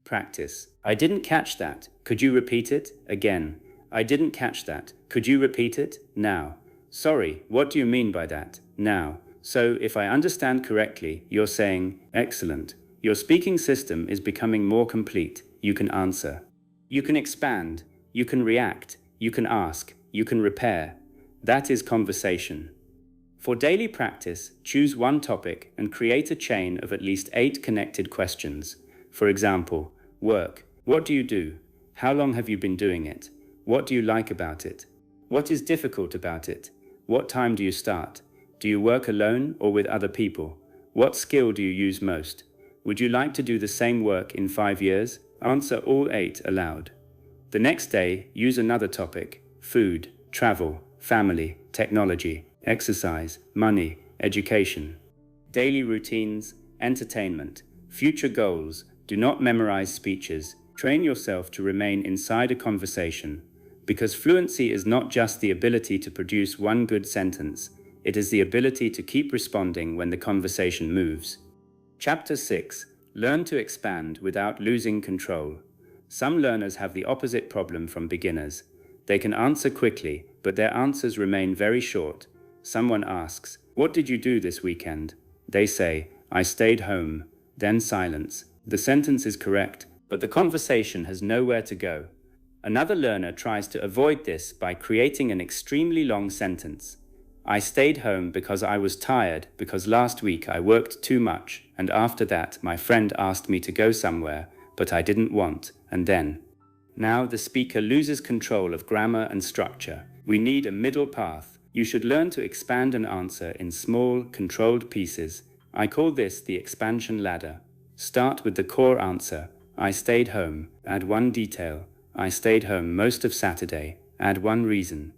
Practice. I didn't catch that. Could you repeat it? Again. I didn't catch that. Could you repeat it? Now. Sorry, what do you mean by that? Now. So, if I understand correctly, you're saying, excellent. Your speaking system is becoming more complete. You can answer. You can expand. You can react. You can ask. You can repair. That is conversation. For daily practice, choose one topic and create a chain of at least 8 connected questions. For example, work. What do you do? How long have you been doing it? What do you like about it? What is difficult about it? What time do you start? Do you work alone or with other people? What skill do you use most? Would you like to do the same work in 5 years? Answer all 8 aloud. The next day, use another topic: food, travel, family, technology, exercise, money, education. Daily routines, entertainment, future goals. Do not memorize speeches. Train yourself to remain inside a conversation. Because fluency is not just the ability to produce one good sentence, it is the ability to keep responding when the conversation moves. Chapter 6. Learn to expand without losing control. Some learners have the opposite problem from beginners. They can answer quickly, but their answers remain very short. Someone asks, "What did you do this weekend?" They say, "I stayed home." Then silence. The sentence is correct, but the conversation has nowhere to go. Another learner tries to avoid this by creating an extremely long sentence. I stayed home because I was tired, because last week I worked too much, and after that my friend asked me to go somewhere, but I didn't want, and then. Now the speaker loses control of grammar and structure. We need a middle path. You should learn to expand an answer in small, controlled pieces. I call this the expansion ladder. Start with the core answer. I stayed home. Add one detail. I stayed home most of Saturday. Add one reason.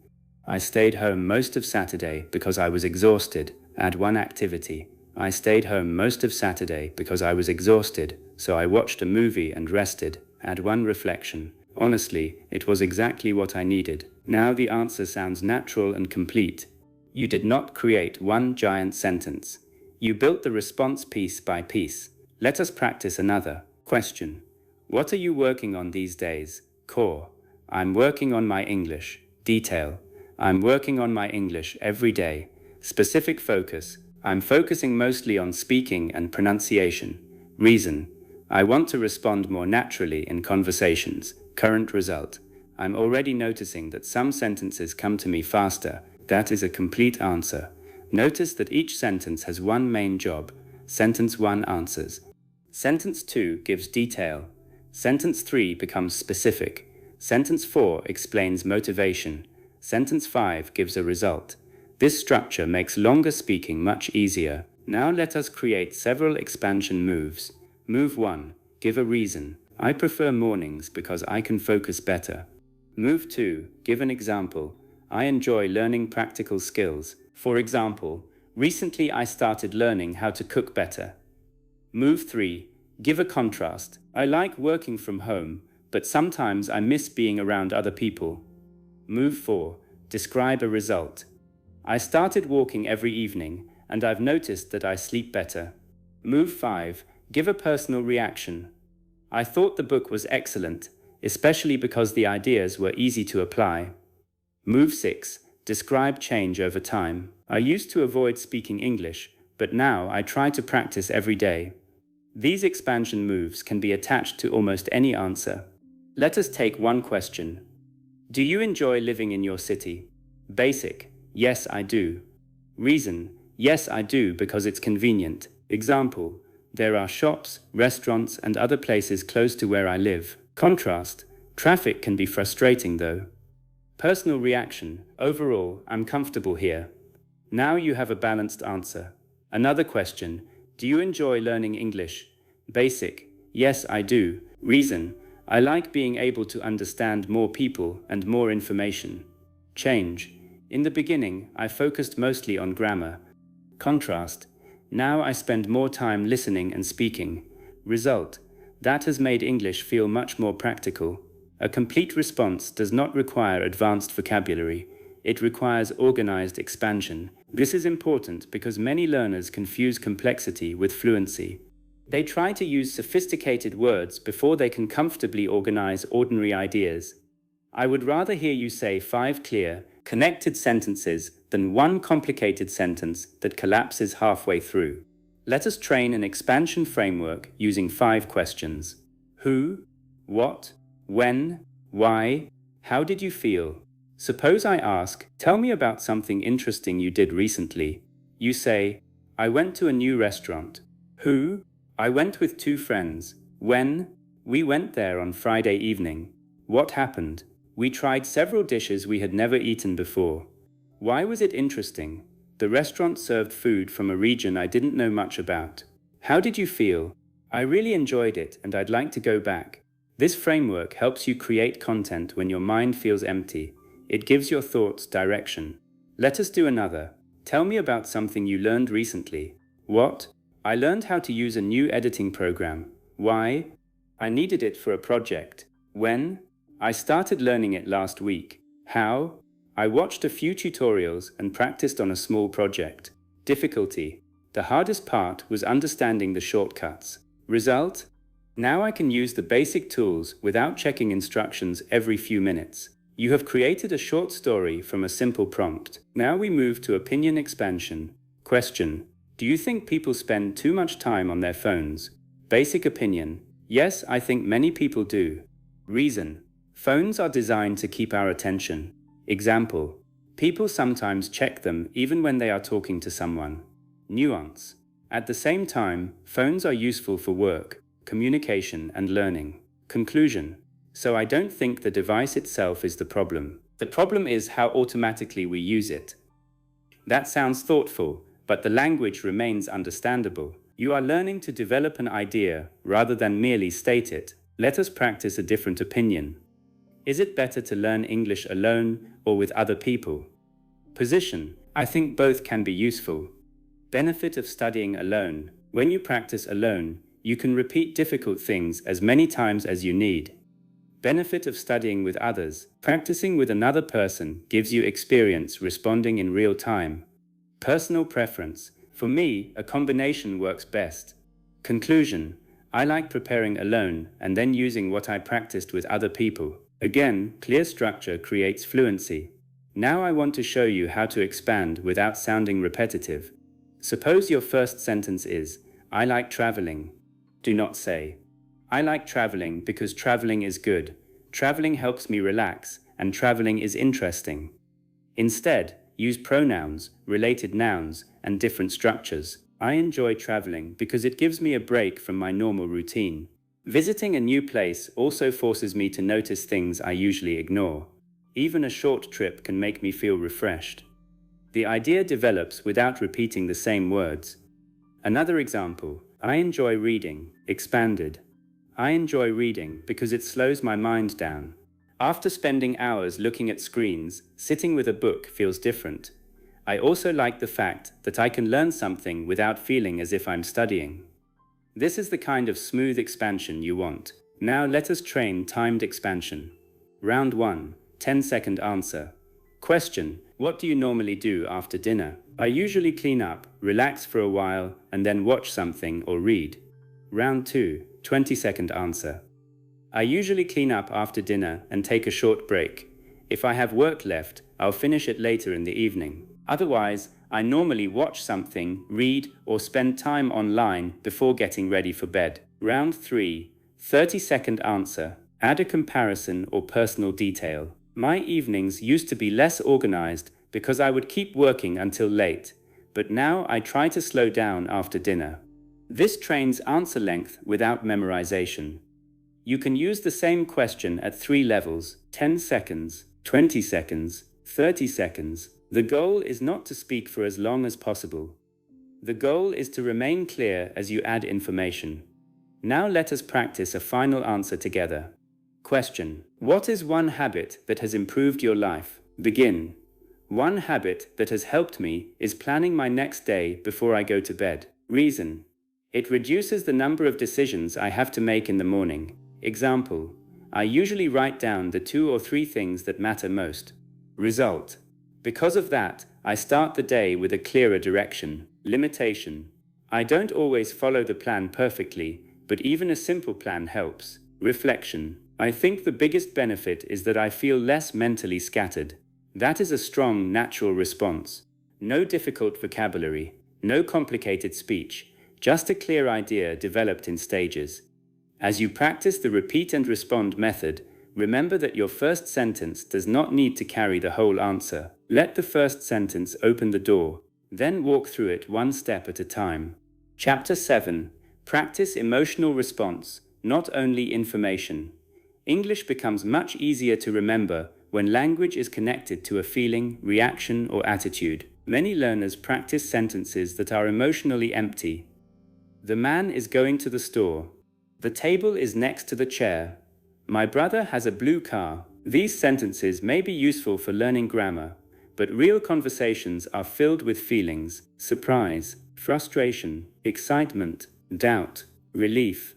I stayed home most of Saturday because I was exhausted. Add one activity. I stayed home most of Saturday because I was exhausted, so I watched a movie and rested. Add one reflection. Honestly, it was exactly what I needed. Now the answer sounds natural and complete. You did not create one giant sentence. You built the response piece by piece. Let us practice another. Question. What are you working on these days? Core. I'm working on my English. Detail. I'm working on my English every day. Specific focus. I'm focusing mostly on speaking and pronunciation. Reason. I want to respond more naturally in conversations. Current result. I'm already noticing that some sentences come to me faster. That is a complete answer. Notice that each sentence has one main job. Sentence 1 answers. Sentence 2 gives detail. Sentence 3 becomes specific. Sentence 4 explains motivation. Sentence 5 gives a result. This structure makes longer speaking much easier. Now let us create several expansion moves. Move 1. Give a reason. I prefer mornings because I can focus better. Move 2. Give an example. I enjoy learning practical skills. For example, recently I started learning how to cook better. Move 3. Give a contrast. I like working from home, but sometimes I miss being around other people. Move 4. Describe a result. I started walking every evening, and I've noticed that I sleep better. Move 5. Give a personal reaction. I thought the book was excellent, especially because the ideas were easy to apply. Move 6. Describe change over time. I used to avoid speaking English, but now I try to practice every day. These expansion moves can be attached to almost any answer. Let us take one question. Do you enjoy living in your city? Basic. Yes, I do. Reason. Yes, I do because it's convenient. Example. There are shops, restaurants, and other places close to where I live. Contrast. Traffic can be frustrating though. Personal reaction. Overall, I'm comfortable here. Now you have a balanced answer. Another question. Do you enjoy learning English? Basic. Yes, I do. Reason. I like being able to understand more people and more information. Change. In the beginning, I focused mostly on grammar. Contrast. Now I spend more time listening and speaking. Result. That has made English feel much more practical. A complete response does not require advanced vocabulary. It requires organized expansion. This is important because many learners confuse complexity with fluency. They try to use sophisticated words before they can comfortably organize ordinary ideas. I would rather hear you say 5 clear, connected sentences than one complicated sentence that collapses halfway through. Let us train an expansion framework using 5 questions. Who? What? When? Why? How did you feel? Suppose I ask, tell me about something interesting you did recently. You say, I went to a new restaurant. Who? I went with 2 friends. When? We went there on Friday evening. What happened? We tried several dishes we had never eaten before. Why was it interesting? The restaurant served food from a region I didn't know much about. How did you feel? I really enjoyed it and I'd like to go back. This framework helps you create content when your mind feels empty. It gives your thoughts direction. Let us do another. Tell me about something you learned recently. What? I learned how to use a new editing program. Why? I needed it for a project. When? I started learning it last week. How? I watched a few tutorials and practiced on a small project. Difficulty. The hardest part was understanding the shortcuts. Result? Now I can use the basic tools without checking instructions every few minutes. You have created a short story from a simple prompt. Now we move to opinion expansion. Question. Do you think people spend too much time on their phones? Basic opinion. Yes, I think many people do. Reason. Phones are designed to keep our attention. Example. People sometimes check them even when they are talking to someone. Nuance. At the same time, phones are useful for work, communication, and learning. Conclusion. So I don't think the device itself is the problem. The problem is how automatically we use it. That sounds thoughtful, but the language remains understandable. You are learning to develop an idea rather than merely state it. Let us practice a different opinion. Is it better to learn English alone or with other people? Position. I think both can be useful. Benefit of studying alone. When you practice alone, you can repeat difficult things as many times as you need. Benefit of studying with others. Practicing with another person gives you experience responding in real time. Personal preference. For me, a combination works best. Conclusion. I like preparing alone and then using what I practiced with other people. Again, clear structure creates fluency. Now I want to show you how to expand without sounding repetitive. Suppose your first sentence is, I like traveling. Do not say, I like traveling because traveling is good. Traveling helps me relax, and traveling is interesting. Instead, use pronouns, related nouns, and different structures. I enjoy traveling because it gives me a break from my normal routine. Visiting a new place also forces me to notice things I usually ignore. Even a short trip can make me feel refreshed. The idea develops without repeating the same words. Another example, I enjoy reading, expanded. I enjoy reading because it slows my mind down. After spending hours looking at screens, sitting with a book feels different. I also like the fact that I can learn something without feeling as if I'm studying. This is the kind of smooth expansion you want. Now let us train timed expansion. Round 1, 10-second answer. Question, what do you normally do after dinner? I usually clean up, relax for a while, and then watch something or read. Round 2, 20-second answer. I usually clean up after dinner and take a short break. If I have work left, I'll finish it later in the evening. Otherwise, I normally watch something, read, or spend time online before getting ready for bed. Round 3, 30-second answer. Add a comparison or personal detail. My evenings used to be less organized because I would keep working until late, but now I try to slow down after dinner. This trains answer length without memorization. You can use the same question at 3 levels, 10 seconds, 20 seconds, 30 seconds. The goal is not to speak for as long as possible. The goal is to remain clear as you add information. Now let us practice a final answer together. Question. What is one habit that has improved your life? Begin. One habit that has helped me is planning my next day before I go to bed. Reason. It reduces the number of decisions I have to make in the morning. Example. I usually write down the 2 or 3 things that matter most. Result. Because of that, I start the day with a clearer direction. Limitation. I don't always follow the plan perfectly, but even a simple plan helps. Reflection. I think the biggest benefit is that I feel less mentally scattered. That is a strong, natural response. No difficult vocabulary, no complicated speech, just a clear idea developed in stages. As you practice the repeat and respond method, remember that your first sentence does not need to carry the whole answer. Let the first sentence open the door, then walk through it one step at a time. Chapter 7. Practice emotional response, not only information. English becomes much easier to remember when language is connected to a feeling, reaction, or attitude. Many learners practice sentences that are emotionally empty. The man is going to the store. The table is next to the chair. My brother has a blue car. These sentences may be useful for learning grammar, but real conversations are filled with feelings: surprise, frustration, excitement, doubt, relief,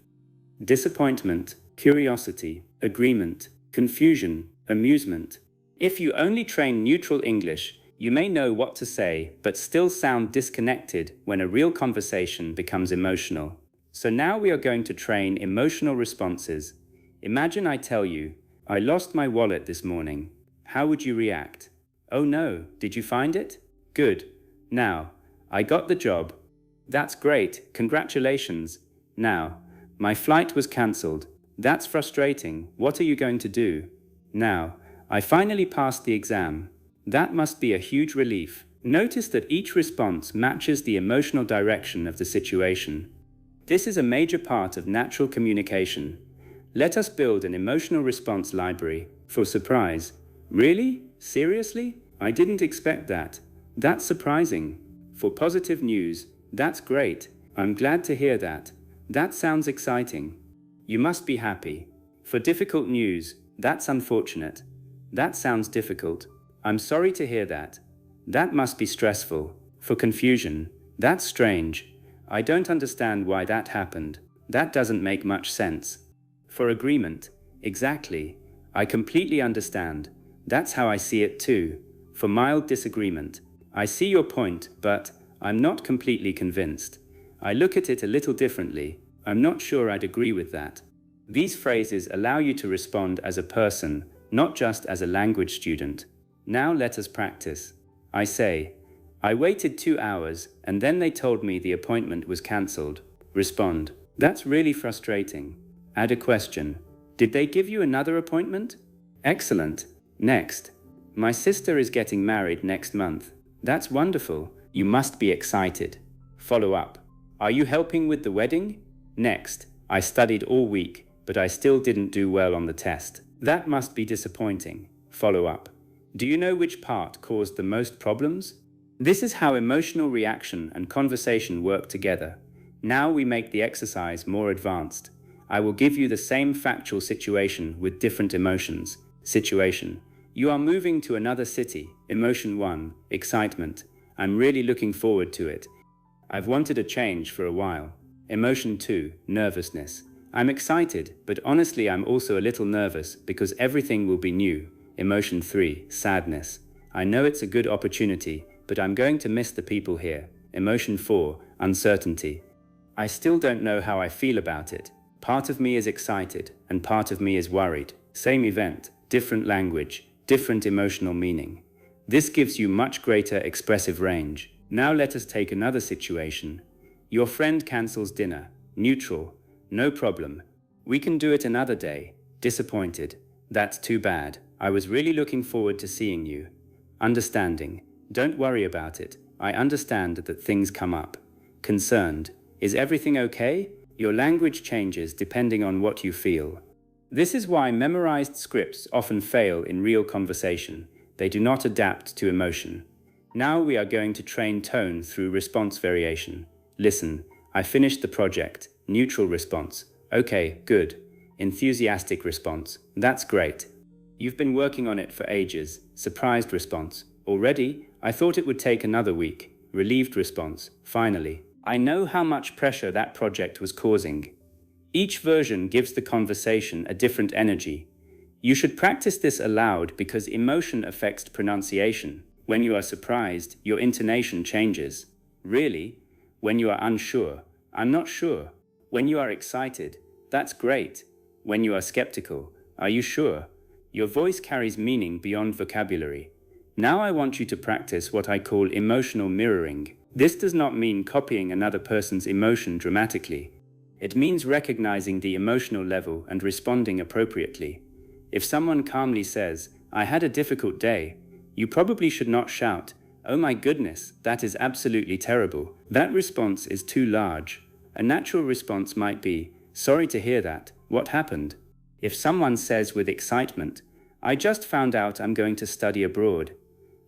disappointment, curiosity, agreement, confusion, amusement. If you only train neutral English, you may know what to say, but still sound disconnected when a real conversation becomes emotional. So now we are going to train emotional responses. Imagine I tell you, I lost my wallet this morning. How would you react? Oh no, did you find it? Good. Now, I got the job. That's great, congratulations. Now, my flight was cancelled. That's frustrating. What are you going to do? Now, I finally passed the exam. That must be a huge relief. Notice that each response matches the emotional direction of the situation. This is a major part of natural communication. Let us build an emotional response library. For surprise. Really? Seriously? I didn't expect that. That's surprising. For positive news. That's great. I'm glad to hear that. That sounds exciting. You must be happy. For difficult news. That's unfortunate. That sounds difficult. I'm sorry to hear that. That must be stressful. For confusion. That's strange. I don't understand why that happened. That doesn't make much sense. For agreement. Exactly. I completely understand. That's how I see it too. For mild disagreement. I see your point, but I'm not completely convinced. I look at it a little differently. I'm not sure I'd agree with that. These phrases allow you to respond as a person, not just as a language student. Now let us practice. I say, I waited 2 hours and then they told me the appointment was cancelled. Respond, that's really frustrating. Add a question. Did they give you another appointment? Excellent. Next. My sister is getting married next month. That's wonderful. You must be excited. Follow up. Are you helping with the wedding? Next. I studied all week, but I still didn't do well on the test. That must be disappointing. Follow up. Do you know which part caused the most problems? This is how emotional reaction and conversation work together. Now we make the exercise more advanced. I will give you the same factual situation with different emotions. Situation. You are moving to another city. Emotion 1. Excitement. I'm really looking forward to it. I've wanted a change for a while. Emotion 2. Nervousness. I'm excited, but honestly I'm also a little nervous because everything will be new. Emotion 3. Sadness. I know it's a good opportunity, but I'm going to miss the people here. Emotion 4. Uncertainty. I still don't know how I feel about it. Part of me is excited, and part of me is worried. Same event, different language, different emotional meaning. This gives you much greater expressive range. Now let us take another situation. Your friend cancels dinner. Neutral. No problem. We can do it another day. Disappointed. That's too bad. I was really looking forward to seeing you. Understanding. Don't worry about it. I understand that things come up. Concerned. Is everything okay? Your language changes depending on what you feel. This is why memorized scripts often fail in real conversation. They do not adapt to emotion. Now we are going to train tone through response variation. Listen, I finished the project. Neutral response. Okay, good. Enthusiastic response. That's great. You've been working on it for ages. Surprised response. Already? I thought it would take another week. Relieved response. Finally. I know how much pressure that project was causing. Each version gives the conversation a different energy. You should practice this aloud because emotion affects pronunciation. When you are surprised, your intonation changes. Really? When you are unsure, I'm not sure. When you are excited, that's great. When you are skeptical, are you sure? Your voice carries meaning beyond vocabulary. Now I want you to practice what I call emotional mirroring. This does not mean copying another person's emotion dramatically. It means recognizing the emotional level and responding appropriately. If someone calmly says, I had a difficult day, you probably should not shout, oh my goodness, that is absolutely terrible. That response is too large. A natural response might be, sorry to hear that, what happened? If someone says with excitement, I just found out I'm going to study abroad.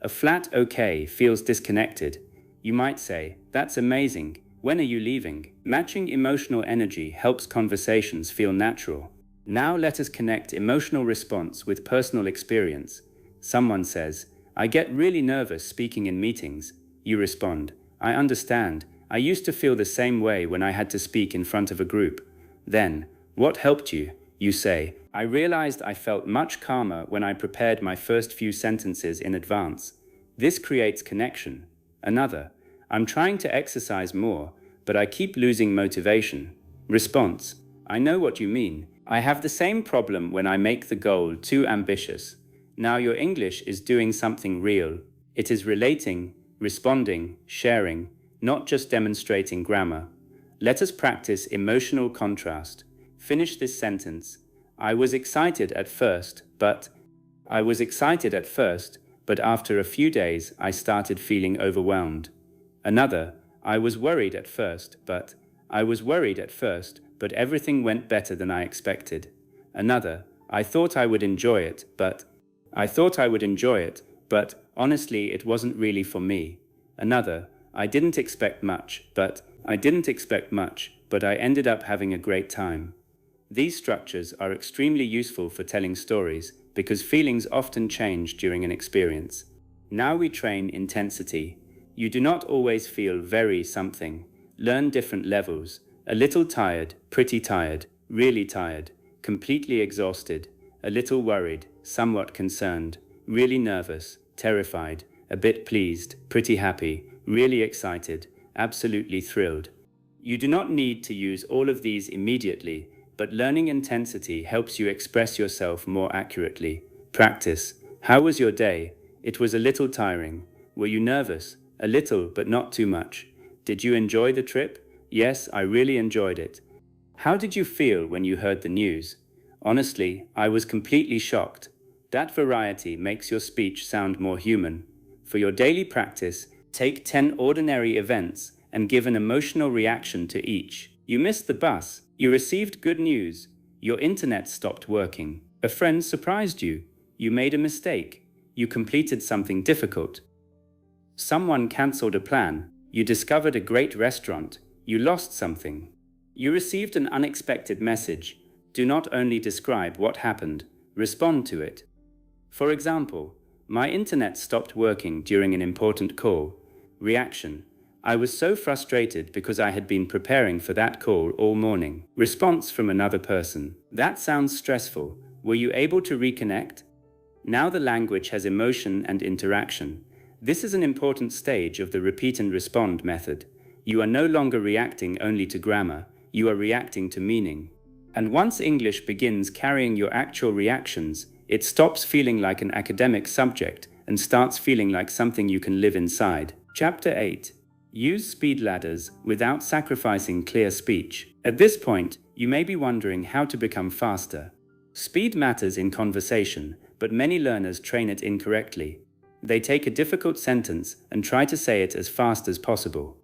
A flat okay feels disconnected. You might say, that's amazing, when are you leaving? Matching emotional energy helps conversations feel natural. Now let us connect emotional response with personal experience. Someone says, I get really nervous speaking in meetings. You respond, I understand. I used to feel the same way when I had to speak in front of a group. Then, what helped you? You say, I realized I felt much calmer when I prepared my first few sentences in advance. This creates connection. Another, I'm trying to exercise more, but I keep losing motivation. Response, I know what you mean. I have the same problem when I make the goal too ambitious. Now your English is doing something real. It is relating, responding, sharing, not just demonstrating grammar. Let us practice emotional contrast. Finish this sentence. I was excited at first, but after a few days I started feeling overwhelmed. Another, I was worried at first, but everything went better than I expected. Another, I thought I would enjoy it, but honestly it wasn't really for me. Another, I didn't expect much, but I ended up having a great time. These structures are extremely useful for telling stories because feelings often change during an experience. Now we train intensity. You do not always feel very something. Learn different levels. A little tired, pretty tired, really tired, completely exhausted, a little worried, somewhat concerned, really nervous, terrified, a bit pleased, pretty happy, really excited, absolutely thrilled. You do not need to use all of these immediately, but learning intensity helps you express yourself more accurately. Practice. How was your day? It was a little tiring. Were you nervous? A little, but not too much. Did you enjoy the trip? Yes, I really enjoyed it. How did you feel when you heard the news? Honestly, I was completely shocked. That variety makes your speech sound more human. For your daily practice, take 10 ordinary events and give an emotional reaction to each. You missed the bus. You received good news. Your internet stopped working. A friend surprised you. You made a mistake. You completed something difficult. Someone cancelled a plan. You discovered a great restaurant. You lost something. You received an unexpected message. Do not only describe what happened, respond to it. For example, my internet stopped working during an important call. Reaction. I was so frustrated because I had been preparing for that call all morning. Response from another person. That sounds stressful. Were you able to reconnect? Now the language has emotion and interaction. This is an important stage of the repeat and respond method. You are no longer reacting only to grammar, you are reacting to meaning. And once English begins carrying your actual reactions, it stops feeling like an academic subject and starts feeling like something you can live inside. Chapter 8. Use speed ladders without sacrificing clear speech. At this point, you may be wondering how to become faster. Speed matters in conversation, but many learners train it incorrectly. They take a difficult sentence and try to say it as fast as possible.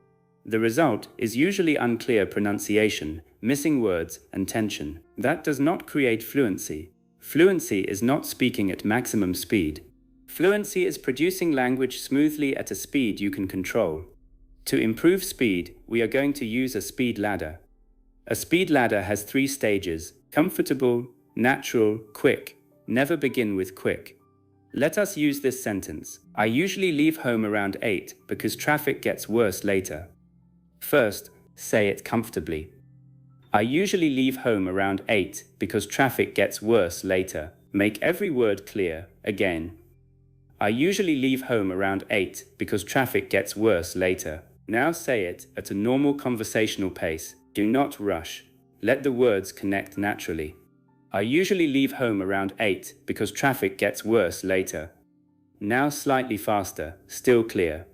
The result is usually unclear pronunciation, missing words, and tension. That does not create fluency. Fluency is not speaking at maximum speed. Fluency is producing language smoothly at a speed you can control. To improve speed, we are going to use a speed ladder. A speed ladder has 3 stages: comfortable, natural, quick. Never begin with quick. Let us use this sentence. I usually leave home around 8 because traffic gets worse later. First, say it comfortably. I usually leave home around 8 because traffic gets worse later. Make every word clear. Again. I usually leave home around 8 because traffic gets worse later. Now say it at a normal conversational pace. Do not rush. Let the words connect naturally. I usually leave home around 8 because traffic gets worse later. Now slightly faster, still clear.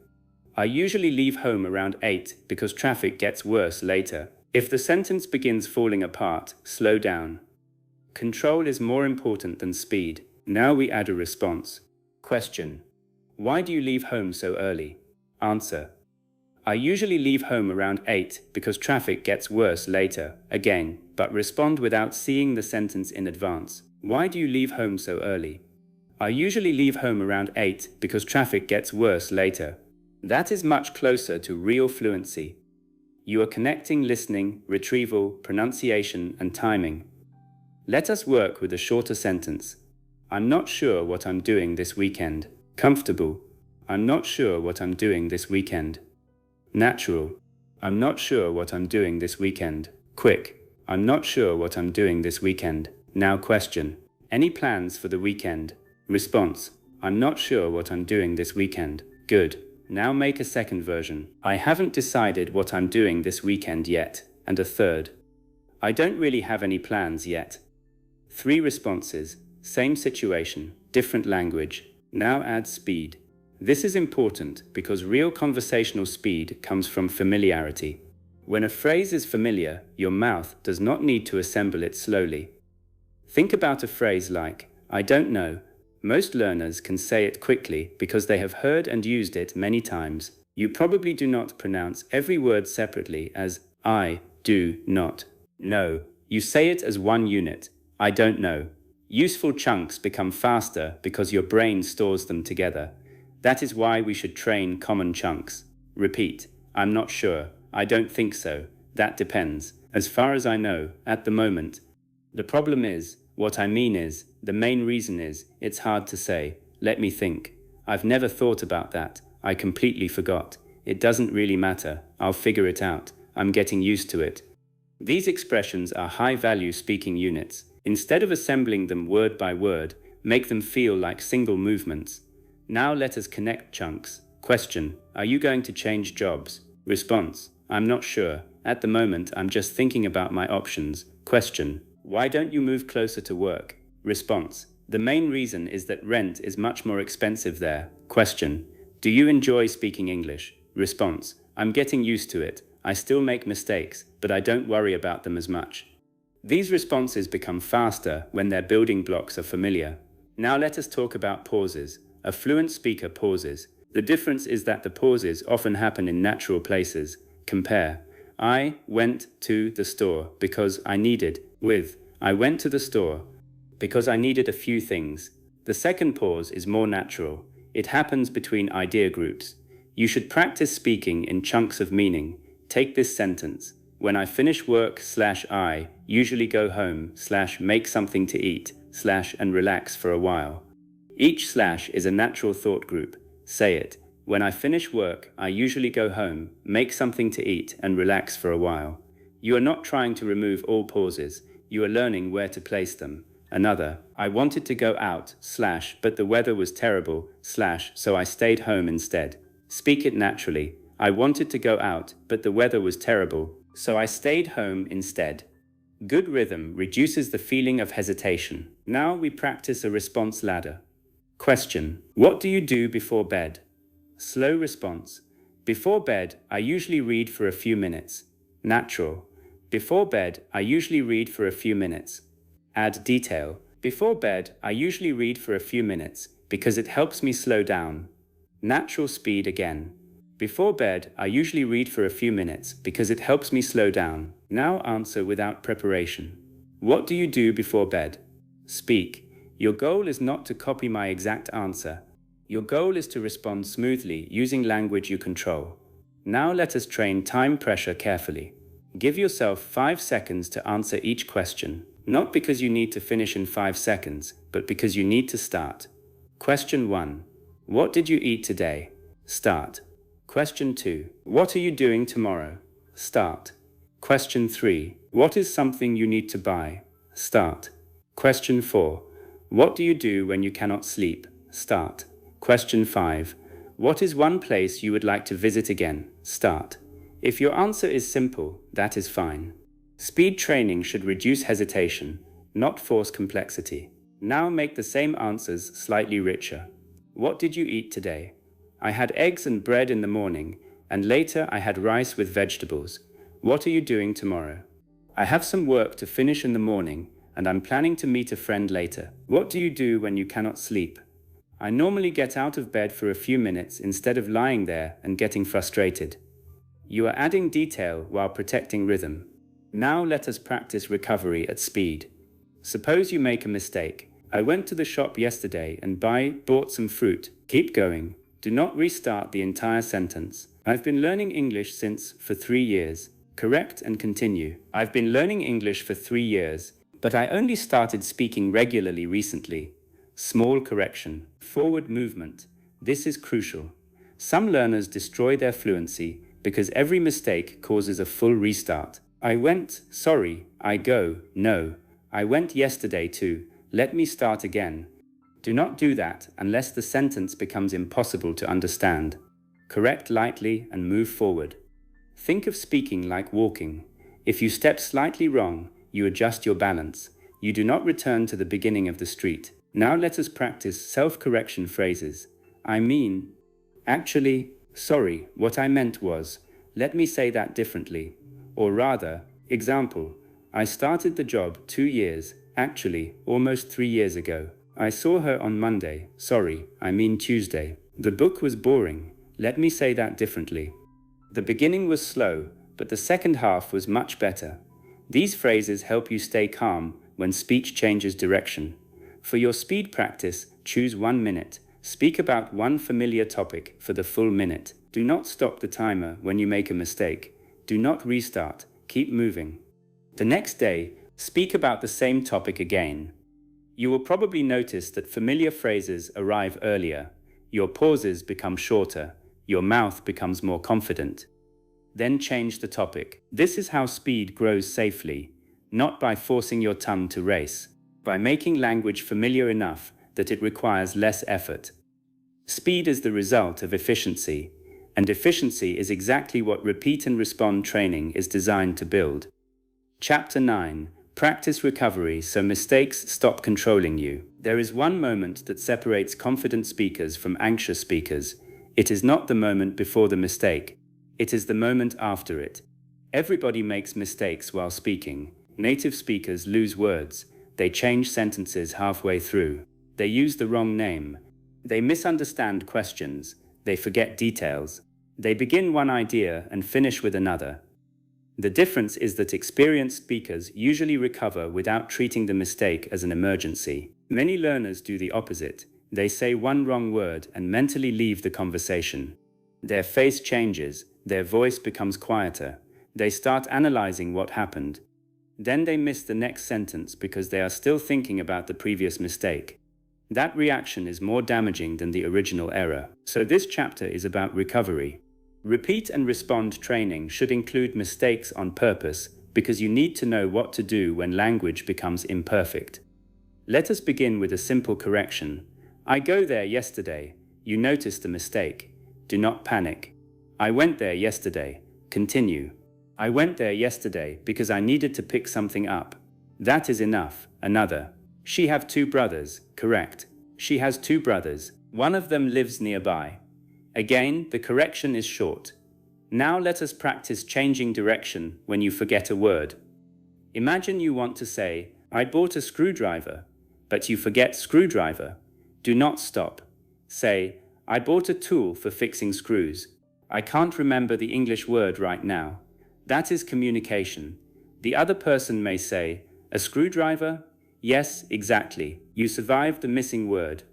I usually leave home around 8 because traffic gets worse later. If the sentence begins falling apart, slow down. Control is more important than speed. Now we add a response. Question. Why do you leave home so early? Answer. I usually leave home around 8 because traffic gets worse later. Again, but respond without seeing the sentence in advance. Why do you leave home so early? I usually leave home around 8 because traffic gets worse later. That is much closer to real fluency. You are connecting listening, retrieval, pronunciation, and timing. Let us work with a shorter sentence. I'm not sure what I'm doing this weekend. Comfortable. I'm not sure what I'm doing this weekend. Natural. I'm not sure what I'm doing this weekend. Quick. I'm not sure what I'm doing this weekend. Now question. Any plans for the weekend? Response. I'm not sure what I'm doing this weekend. Good. Now make a second version. I haven't decided what I'm doing this weekend yet. And a third. I don't really have any plans yet. 3 responses. Same situation, different language. Now add speed. This is important because real conversational speed comes from familiarity. When a phrase is familiar, your mouth does not need to assemble it slowly. Think about a phrase like, I don't know. Most learners can say it quickly because they have heard and used it many times. You probably do not pronounce every word separately as I do not know. You say it as one unit. I don't know. Useful chunks become faster because your brain stores them together. That is why we should train common chunks. Repeat. I'm not sure. I don't think so. That depends. As far as I know, at the moment. The problem is, what I mean is, the main reason is, it's hard to say. Let me think. I've never thought about that. I completely forgot. it doesn't really matter, I'll figure it out, I'm getting used to it. These expressions are high-value speaking units. Instead of assembling them word by word, make them feel like single movements. Now let us connect chunks. Question: are you going to change jobs? Response: I'm not sure. At the moment, I'm just thinking about my options. Question: why don't you move closer to work? Response: the main reason is that rent is much more expensive there. Question: do you enjoy speaking English? Response: I'm getting used to it. I still make mistakes, but I don't worry about them as much. These responses become faster when their building blocks are familiar. Now let us talk about pauses. A fluent speaker pauses. The difference is that the pauses often happen in natural places. Compare: I went to the store because I needed, with I went to the store because I needed a few things. The second pause is more natural. It happens between idea groups. You should practice speaking in chunks of meaning. Take this sentence: when I finish work I usually go home make something to eat and relax for a while. Each is a natural thought group. Say it: when I finish work, I usually go home, make something to eat and relax for a while. You are not trying to remove all pauses, you are learning where to place them. Another: I wanted to go out but the weather was terrible so I stayed home instead. Speak it naturally: I wanted to go out, but the weather was terrible, so I stayed home instead. Good rhythm reduces the feeling of hesitation. Now we practice a response ladder. Question: what do you do before bed? Slow response: before bed, I usually read for a few minutes. Natural: before bed, I usually read for a few minutes. Add detail: before bed, I usually read for a few minutes because it helps me slow down. Natural speed again: before bed, I usually read for a few minutes because it helps me slow down. Now answer without preparation. What do you do before bed? Speak. Your goal is not to copy my exact answer. Your goal is to respond smoothly using language you control. Now let us train time pressure carefully. Give yourself 5 seconds to answer each question, not because you need to finish in 5 seconds, but because you need to start. Question 1. What did you eat today? Start. Question 2. What are you doing tomorrow? Start. Question 3. What is something you need to buy? Start. Question 4. What do you do when you cannot sleep? Start. Question 5. What is one place you would like to visit again? Start. If your answer is simple, that is fine. Speed training should reduce hesitation, not force complexity. Now make the same answers slightly richer. What did you eat today? I had eggs and bread in the morning, and later I had rice with vegetables. What are you doing tomorrow? I have some work to finish in the morning, and I'm planning to meet a friend later. What do you do when you cannot sleep? I normally get out of bed for a few minutes instead of lying there and getting frustrated. You are adding detail while protecting rhythm. Now let us practice recovery at speed. Suppose you make a mistake. I went to the shop yesterday and bought some fruit. Keep going. Do not restart the entire sentence. I've been learning English for 3 years. Correct and continue. I've been learning English for 3 years, but I only started speaking regularly recently. Small correction. Forward movement. This is crucial. Some learners destroy their fluency because every mistake causes a full restart. I went, sorry, I go, no. I went yesterday too. Let me start again. Do not do that unless the sentence becomes impossible to understand. Correct lightly and move forward. Think of speaking like walking. If you step slightly wrong, you adjust your balance. You do not return to the beginning of the street. Now let us practice self-correction phrases. I mean, actually, sorry, what I meant was, let me say that differently. Or rather, example, I started the job 2 years, actually, almost 3 years ago. I saw her on Monday, sorry, I mean Tuesday. The book was boring, let me say that differently. The beginning was slow, but the second half was much better. These phrases help you stay calm when speech changes direction. For your speed practice, choose 1 minute. Speak about one familiar topic for the full minute. Do not stop the timer when you make a mistake. Do not restart, keep moving. The next day, speak about the same topic again. You will probably notice that familiar phrases arrive earlier. Your pauses become shorter. your mouth becomes more confident. Then change the topic. This is how speed grows safely, not by forcing your tongue to race, by making language familiar enough that it requires less effort. Speed is the result of efficiency, and efficiency is exactly what repeat and respond training is designed to build. Chapter 9. Practice recovery so mistakes stop controlling you. There is one moment that separates confident speakers from anxious speakers. It is not the moment before the mistake. It is the moment after it. Everybody makes mistakes while speaking. Native speakers lose words. They change sentences halfway through. They use the wrong name. They misunderstand questions. They forget details. They begin one idea and finish with another. The difference is that experienced speakers usually recover without treating the mistake as an emergency. Many learners do the opposite. They say one wrong word and mentally leave the conversation. Their face changes. Their voice becomes quieter. They start analyzing what happened. Then they miss the next sentence because they are still thinking about the previous mistake. That reaction is more damaging than the original error. So this chapter is about recovery. Repeat and respond training should include mistakes on purpose because you need to know what to do when language becomes imperfect. Let us begin with a simple correction. I go there yesterday. You noticed the mistake. Do not panic. I went there yesterday. Continue. I went there yesterday because I needed to pick something up. That is enough. Another. She have 2 brothers. Correct. She has 2 brothers. One of them lives nearby. Again, the correction is short. Now let us practice changing direction when you forget a word. Imagine you want to say, I bought a screwdriver, but you forget screwdriver. Do not stop. Say, I bought a tool for fixing screws. I can't remember the English word right now. That is communication. The other person may say, a screwdriver? Yes, exactly. You survived the missing word.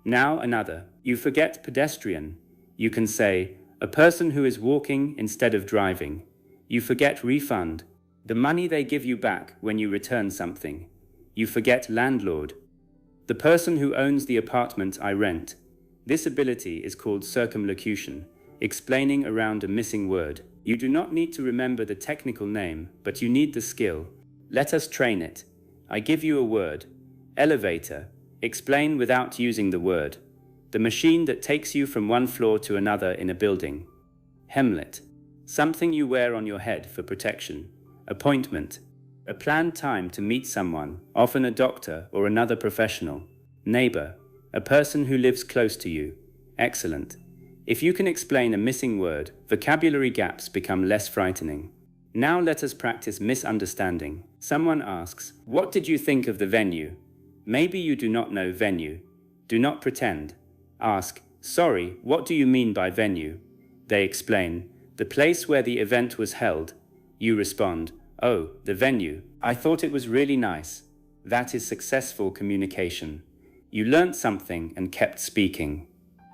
Now another. You forget pedestrian. You can say, a person who is walking instead of driving. You forget refund. The money they give you back when you return something. You forget landlord. The person who owns the apartment I rent. This ability is called circumlocution, explaining around a missing word. You do not need to remember the technical name, but you need the skill. Let us train it. I give you a word. Elevator. Explain without using the word. The machine that takes you from one floor to another in a building. Hemlet. Something you wear on your head for protection. Appointment. A planned time to meet someone, often a doctor or another professional. Neighbor. A person who lives close to you. Excellent. If you can explain a missing word, vocabulary gaps become less frightening. Now let us practice misunderstanding. Someone asks, what did you think of the venue? Maybe you do not know venue. Do not pretend. Ask, sorry, what do you mean by venue? They explain, the place where the event was held. You respond, oh, the venue. I thought it was really nice. That is successful communication. You learned something and kept speaking.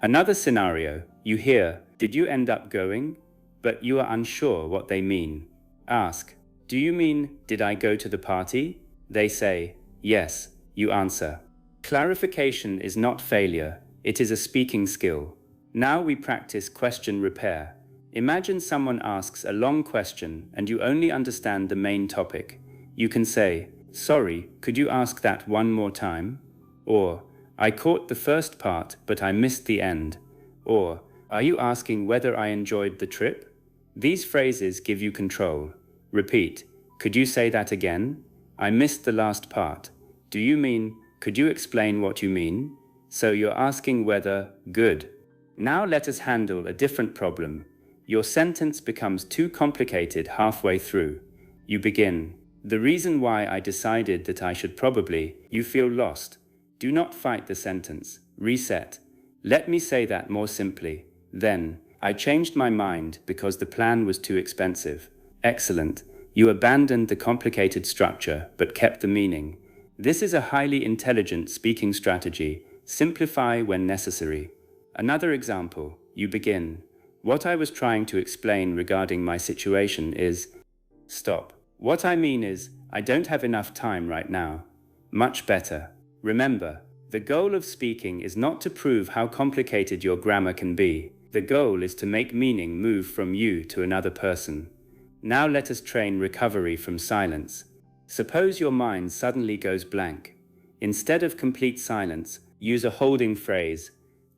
Another scenario, you hear, did you end up going? But you are unsure what they mean. Ask, do you mean, did I go to the party? They say, yes. You answer. Clarification is not failure. It is a speaking skill. Now we practice question repair. Imagine someone asks a long question and you only understand the main topic. You can say, sorry, could you ask that one more time? Or, I caught the first part, but I missed the end. Or, are you asking whether I enjoyed the trip? These phrases give you control. Repeat, could you say that again? I missed the last part. Do you mean, could you explain what you mean? So you're asking whether, good. Now let us handle a different problem. Your sentence becomes too complicated halfway through. You begin, the reason why I decided that I should probably, you feel lost. Do not fight the sentence. Reset. Let me say that more simply. Then, I changed my mind because the plan was too expensive. Excellent. You abandoned the complicated structure but kept the meaning. This is a highly intelligent speaking strategy. Simplify when necessary. Another example, you begin. What I was trying to explain regarding my situation is... Stop. What I mean is, I don't have enough time right now. Much better. Remember, the goal of speaking is not to prove how complicated your grammar can be. The goal is to make meaning move from you to another person. Now let us train recovery from silence. Suppose your mind suddenly goes blank. Instead of complete silence, use a holding phrase.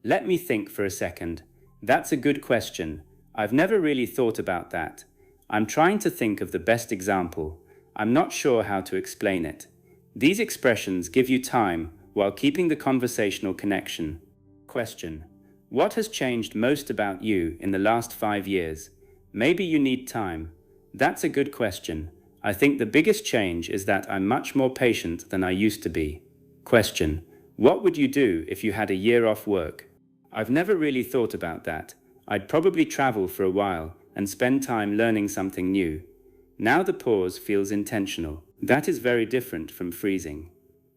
Let me think for a second. That's a good question. I've never really thought about that. I'm trying to think of the best example. I'm not sure how to explain it. These expressions give you time while keeping the conversational connection. Question: what has changed most about you in the last 5 years? Maybe you need time. That's a good question. I think the biggest change is that I'm much more patient than I used to be. Question: what would you do if you had a year off work? I've never really thought about that. I'd probably travel for a while and spend time learning something new. Now the pause feels intentional. That is very different from freezing.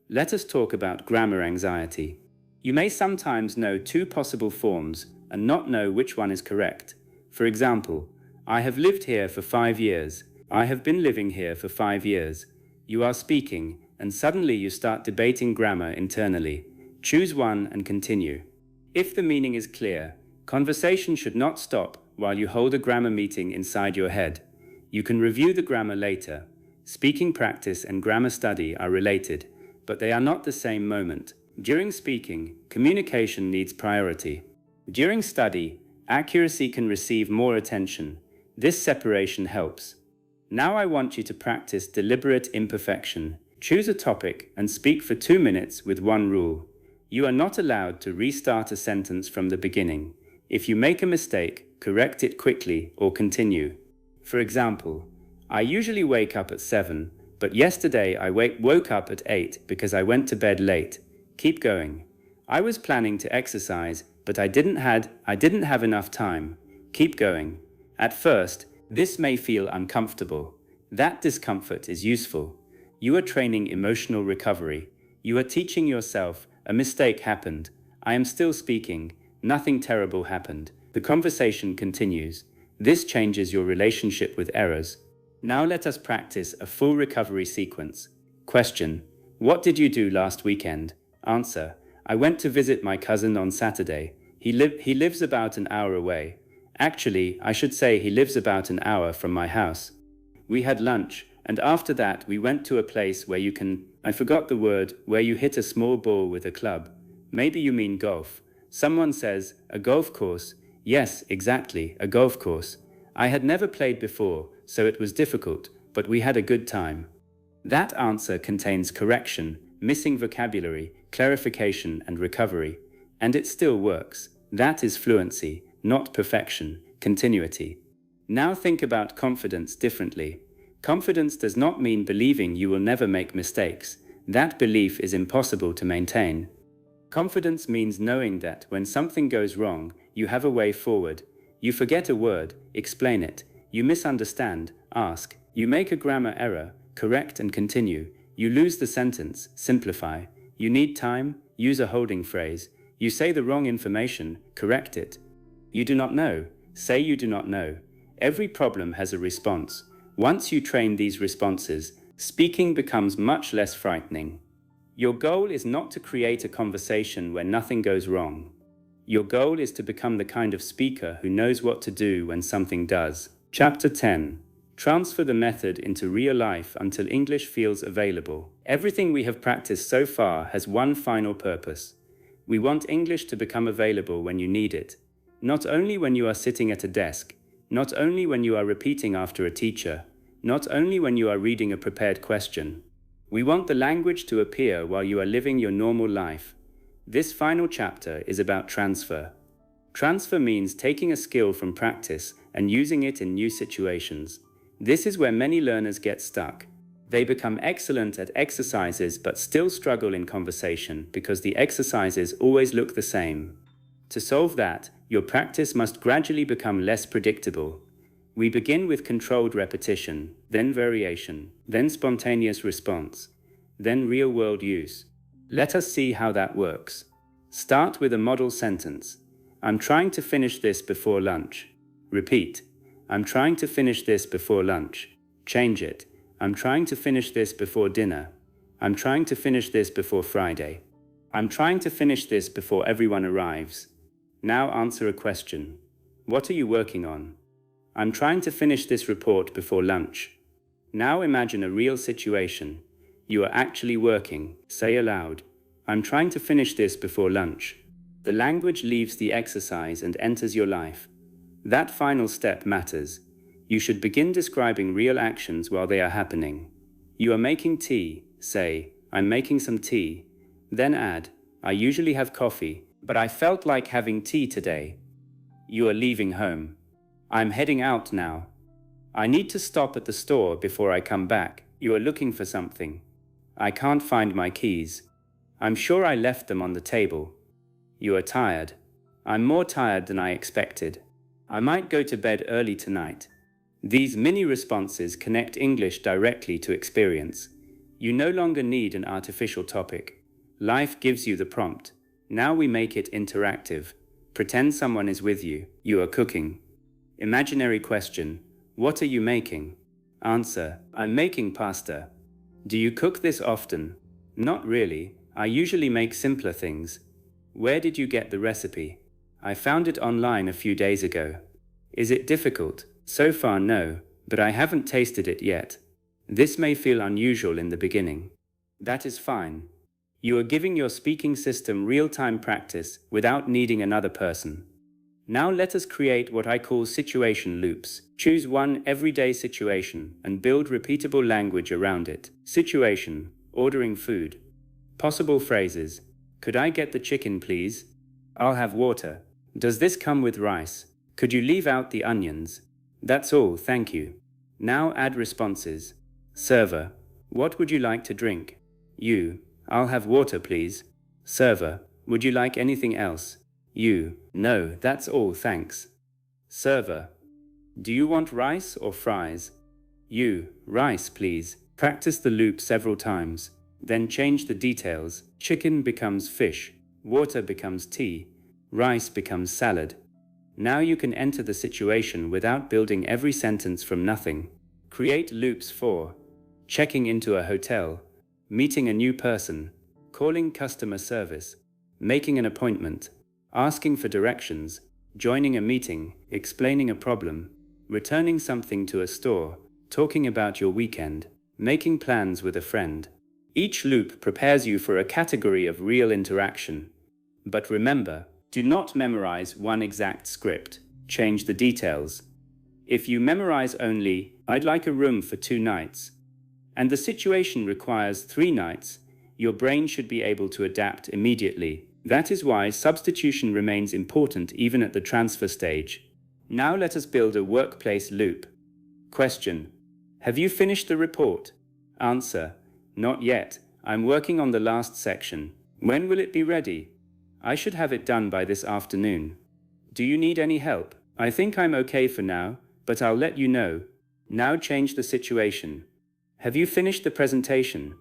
Let us talk about grammar anxiety. You may sometimes know two possible forms and not know which one is correct. For example, I have lived here for 5 years. I have been living here for 5 years. You are speaking, and suddenly you start debating grammar internally. Choose one and continue. If the meaning is clear, conversation should not stop while you hold a grammar meeting inside your head. You can review the grammar later. Speaking practice and grammar study are related, but they are not the same moment. During speaking, communication needs priority. During study, accuracy can receive more attention. This separation helps. Now I want you to practice deliberate imperfection. Choose a topic and speak for 2 minutes with one rule. You are not allowed to restart a sentence from the beginning. If you make a mistake, correct it quickly or continue. For example, I usually wake up at 7, but yesterday I woke up at 8 because I went to bed late. Keep going. I was planning to exercise, but I didn't have enough time. Keep going. At first, this may feel uncomfortable. That discomfort is useful. You are training emotional recovery. You are teaching yourself, a mistake happened. I am still speaking. Nothing terrible happened. The conversation continues. This changes your relationship with errors. Now let us practice a full recovery sequence. Question: what did you do last weekend? Answer: I went to visit my cousin on Saturday. He lives about an hour away. Actually, I should say he lives about an hour from my house. We had lunch, and after that we went to a place where I forgot the word, where you hit a small ball with a club. Maybe you mean golf. Someone says, a golf course. Yes, exactly, a golf course. I had never played before, so it was difficult, but we had a good time. That answer contains correction, missing vocabulary, clarification, and recovery. And it still works. That is fluency, not perfection, continuity. Now think about confidence differently. Confidence does not mean believing you will never make mistakes. That belief is impossible to maintain. Confidence means knowing that when something goes wrong, you have a way forward. You forget a word, explain it. You misunderstand, ask. You make a grammar error, correct and continue. You lose the sentence, simplify. You need time, use a holding phrase. You say the wrong information, correct it. You do not know, say you do not know. Every problem has a response. Once you train these responses, speaking becomes much less frightening. Your goal is not to create a conversation where nothing goes wrong. Your goal is to become the kind of speaker who knows what to do when something does. Chapter 10. Transfer the method into real life until English feels available. Everything we have practiced so far has one final purpose. We want English to become available when you need it. Not only when you are sitting at a desk, not only when you are repeating after a teacher, not only when you are reading a prepared question. We want the language to appear while you are living your normal life. This final chapter is about transfer. Transfer means taking a skill from practice and using it in new situations. This is where many learners get stuck. They become excellent at exercises but still struggle in conversation because the exercises always look the same. To solve that, your practice must gradually become less predictable. We begin with controlled repetition, then variation, then spontaneous response, then real-world use. Let us see how that works. Start with a model sentence. I'm trying to finish this before lunch. Repeat. I'm trying to finish this before lunch. Change it. I'm trying to finish this before dinner. I'm trying to finish this before Friday. I'm trying to finish this before everyone arrives. Now answer a question. What are you working on? I'm trying to finish this report before lunch. Now imagine a real situation. You are actually working. Say aloud, I'm trying to finish this before lunch. The language leaves the exercise and enters your life. That final step matters. You should begin describing real actions while they are happening. You are making tea. Say, I'm making some tea. Then add, I usually have coffee, but I felt like having tea today. You are leaving home. I'm heading out now. I need to stop at the store before I come back. You are looking for something. I can't find my keys. I'm sure I left them on the table. You are tired. I'm more tired than I expected. I might go to bed early tonight. These mini responses connect English directly to experience. You no longer need an artificial topic. Life gives you the prompt. Now we make it interactive. Pretend someone is with you. You are cooking. Imaginary question. What are you making? Answer. I'm making pasta. Do you cook this often? Not really. I usually make simpler things. Where did you get the recipe? I found it online a few days ago. Is it difficult? So far, no, but I haven't tasted it yet. This may feel unusual in the beginning. That is fine. You are giving your speaking system real-time practice without needing another person. Now let us create what I call situation loops. Choose one everyday situation and build repeatable language around it. Situation: ordering food. Possible phrases: could I get the chicken, please? I'll have water. Does this come with rice? Could you leave out the onions? That's all, thank you. Now add responses. Server: what would you like to drink? You: I'll have water, please. Server: would you like anything else? You: no, that's all, thanks. Server: do you want rice or fries? You: rice, please. Practice the loop several times. Then change the details. Chicken becomes fish. Water becomes tea. Rice becomes salad. Now you can enter the situation without building every sentence from nothing. Create loops for checking into a hotel, meeting a new person, calling customer service, making an appointment, asking for directions, joining a meeting, explaining a problem, returning something to a store, talking about your weekend, making plans with a friend. Each loop prepares you for a category of real interaction. But remember, do not memorize one exact script. Change the details. If you memorize only, I'd like a room for 2 nights, and the situation requires 3 nights, your brain should be able to adapt immediately. That is why substitution remains important even at the transfer stage. Now let us build a workplace loop. Question: have you finished the report? Answer: not yet. I'm working on the last section. When will it be ready? I should have it done by this afternoon. Do you need any help? I think I'm okay for now, but I'll let you know. Now change the situation. Have you finished the presentation?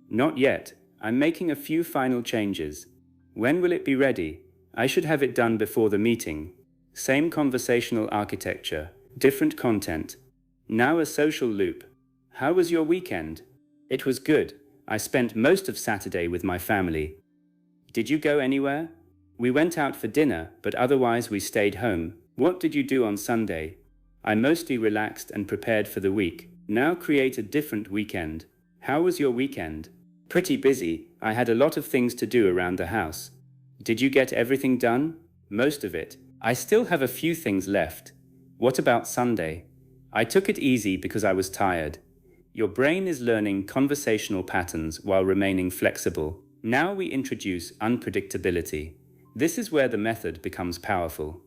Not yet. I'm making a few final changes. When will it be ready? I should have it done before the meeting. Same conversational architecture, different content. Now a social loop. How was your weekend? It was good. I spent most of Saturday with my family. Did you go anywhere? We went out for dinner, but otherwise we stayed home. What did you do on Sunday? I mostly relaxed and prepared for the week. Now create a different weekend. How was your weekend? Pretty busy. I had a lot of things to do around the house. Did you get everything done? Most of it. I still have a few things left. What about Sunday? I took it easy because I was tired. Your brain is learning conversational patterns while remaining flexible. Now we introduce unpredictability. This is where the method becomes powerful.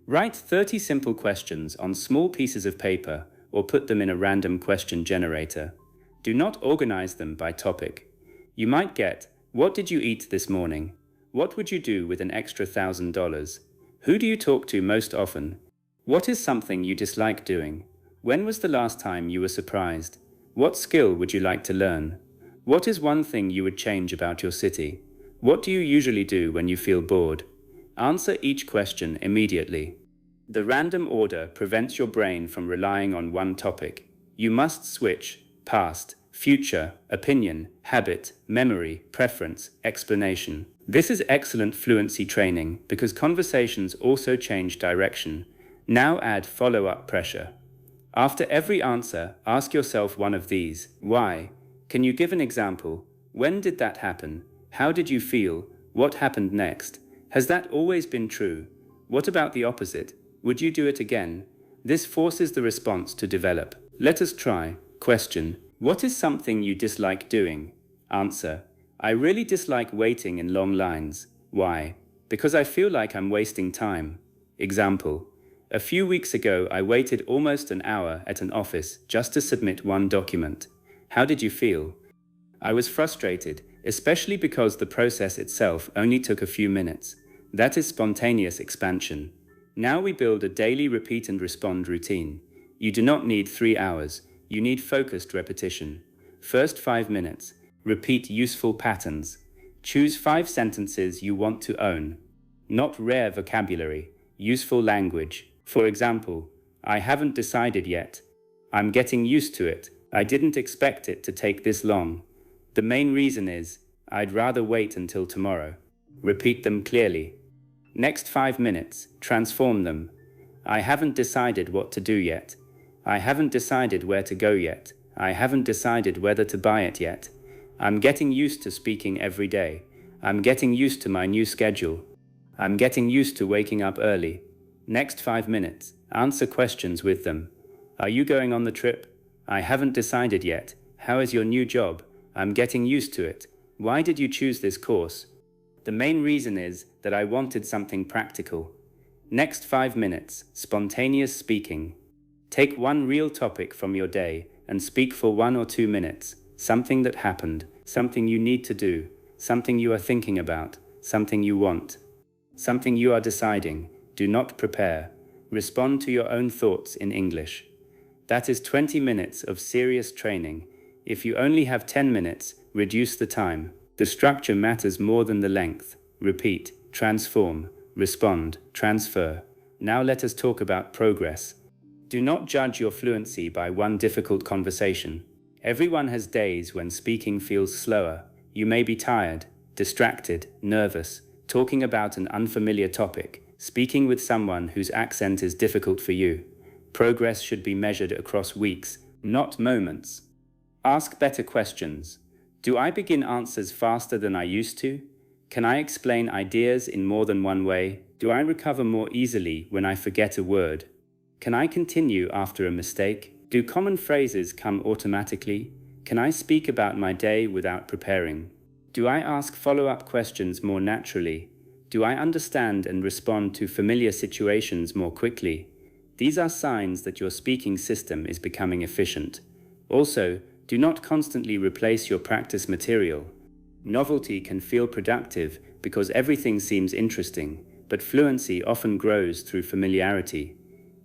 Write 30 simple questions on small pieces of paper or put them in a random question generator. Do not organize them by topic. You might get, what did you eat this morning? What would you do with an extra $1,000? Who do you talk to most often? What is something you dislike doing? When was the last time you were surprised? What skill would you like to learn? What is one thing you would change about your city? What do you usually do when you feel bored? Answer each question immediately. The random order prevents your brain from relying on one topic. You must switch: past, future, opinion, habit, memory, preference, explanation. This is excellent fluency training because conversations also change direction. Now add follow-up pressure. After every answer, ask yourself one of these. Why? Can you give an example? When did that happen? How did you feel? What happened next? Has that always been true? What about the opposite? Would you do it again? This forces the response to develop. Let us try. Question: what is something you dislike doing? Answer: I really dislike waiting in long lines. Why? Because I feel like I'm wasting time. Example: a few weeks ago, I waited almost an hour at an office just to submit one document. How did you feel? I was frustrated, especially because the process itself only took a few minutes. That is spontaneous expansion. Now we build a daily repeat and respond routine. You do not need 3 hours. You need focused repetition. First 5 minutes. Repeat useful patterns. Choose 5 sentences you want to own. Not rare vocabulary. Useful language. For example, I haven't decided yet. I'm getting used to it. I didn't expect it to take this long. The main reason is, I'd rather wait until tomorrow. Repeat them clearly. Next 5 minutes, transform them. I haven't decided what to do yet. I haven't decided where to go yet. I haven't decided whether to buy it yet. I'm getting used to speaking every day. I'm getting used to my new schedule. I'm getting used to waking up early. Next 5 minutes, answer questions with them. Are you going on the trip? I haven't decided yet. How is your new job? I'm getting used to it. Why did you choose this course? The main reason is that I wanted something practical. Next 5 minutes, spontaneous speaking. Take one real topic from your day and speak for 1 or 2 minutes. Something that happened, something you need to do, something you are thinking about, something you want, something you are deciding. Do not prepare. Respond to your own thoughts in English. That is 20 minutes of serious training. If you only have 10 minutes, reduce the time. The structure matters more than the length. Repeat, transform, respond, transfer. Now let us talk about progress. Do not judge your fluency by one difficult conversation. Everyone has days when speaking feels slower. You may be tired, distracted, nervous, talking about an unfamiliar topic, speaking with someone whose accent is difficult for you. Progress should be measured across weeks, not moments. Ask better questions. Do I begin answers faster than I used to? Can I explain ideas in more than one way? Do I recover more easily when I forget a word? Can I continue after a mistake? Do common phrases come automatically? Can I speak about my day without preparing? Do I ask follow-up questions more naturally? Do I understand and respond to familiar situations more quickly? These are signs that your speaking system is becoming efficient. Also, do not constantly replace your practice material. Novelty can feel productive because everything seems interesting, but fluency often grows through familiarity.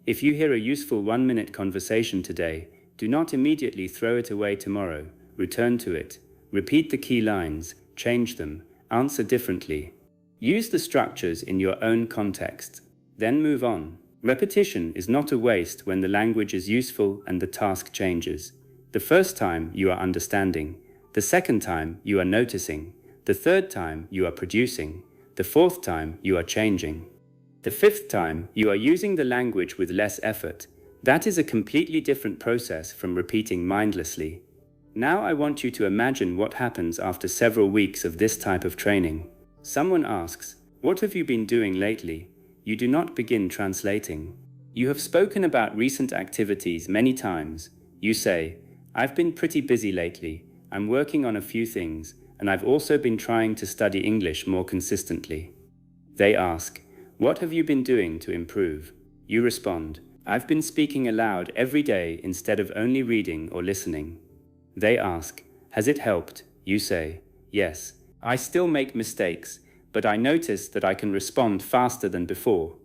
If you hear a useful 1-minute conversation today, do not immediately throw it away tomorrow. Return to it. Repeat the key lines, change them, answer differently. Use the structures in your own context. Then move on. Repetition is not a waste when the language is useful and the task changes. The first time you are understanding. The second time you are noticing. The third time you are producing. The fourth time you are changing. The fifth time you are using the language with less effort. That is a completely different process from repeating mindlessly. Now I want you to imagine what happens after several weeks of this type of training. Someone asks, "What have you been doing lately?" You do not begin translating. You have spoken about recent activities many times. You say, "I've been pretty busy lately. I'm working on a few things, and I've also been trying to study English more consistently." They ask, "What have you been doing to improve?" You respond, "I've been speaking aloud every day instead of only reading or listening." They ask, "Has it helped?" You say, "Yes. I still make mistakes, but I notice that I can respond faster than before."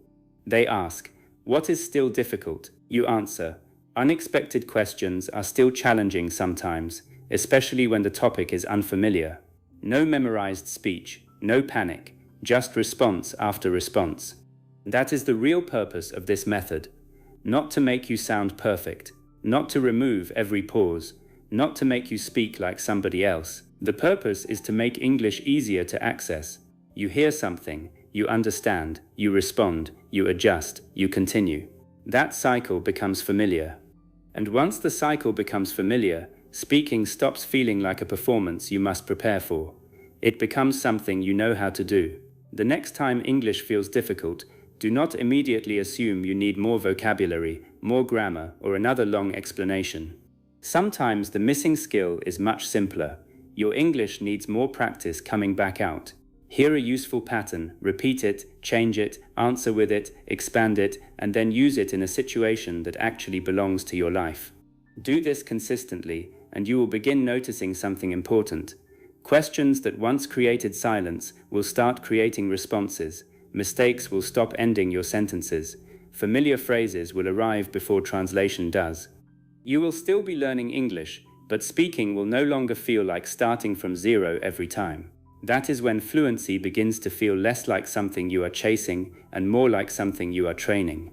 They ask, "What is still difficult?" You answer, "Unexpected questions are still challenging sometimes, especially when the topic is unfamiliar." No memorized speech, no panic, just response after response. That is the real purpose of this method. Not to make you sound perfect, not to remove every pause, not to make you speak like somebody else. The purpose is to make English easier to access. You hear something, you understand, you respond, you adjust, you continue. That cycle becomes familiar. And once the cycle becomes familiar, speaking stops feeling like a performance you must prepare for. It becomes something you know how to do. The next time English feels difficult, do not immediately assume you need more vocabulary, more grammar, or another long explanation. Sometimes the missing skill is much simpler. Your English needs more practice coming back out. Hear a useful pattern, repeat it, change it, answer with it, expand it, and then use it in a situation that actually belongs to your life. Do this consistently, and you will begin noticing something important. Questions that once created silence will start creating responses. Mistakes will stop ending your sentences. Familiar phrases will arrive before translation does. You will still be learning English, but speaking will no longer feel like starting from zero every time. That is when fluency begins to feel less like something you are chasing and more like something you are training.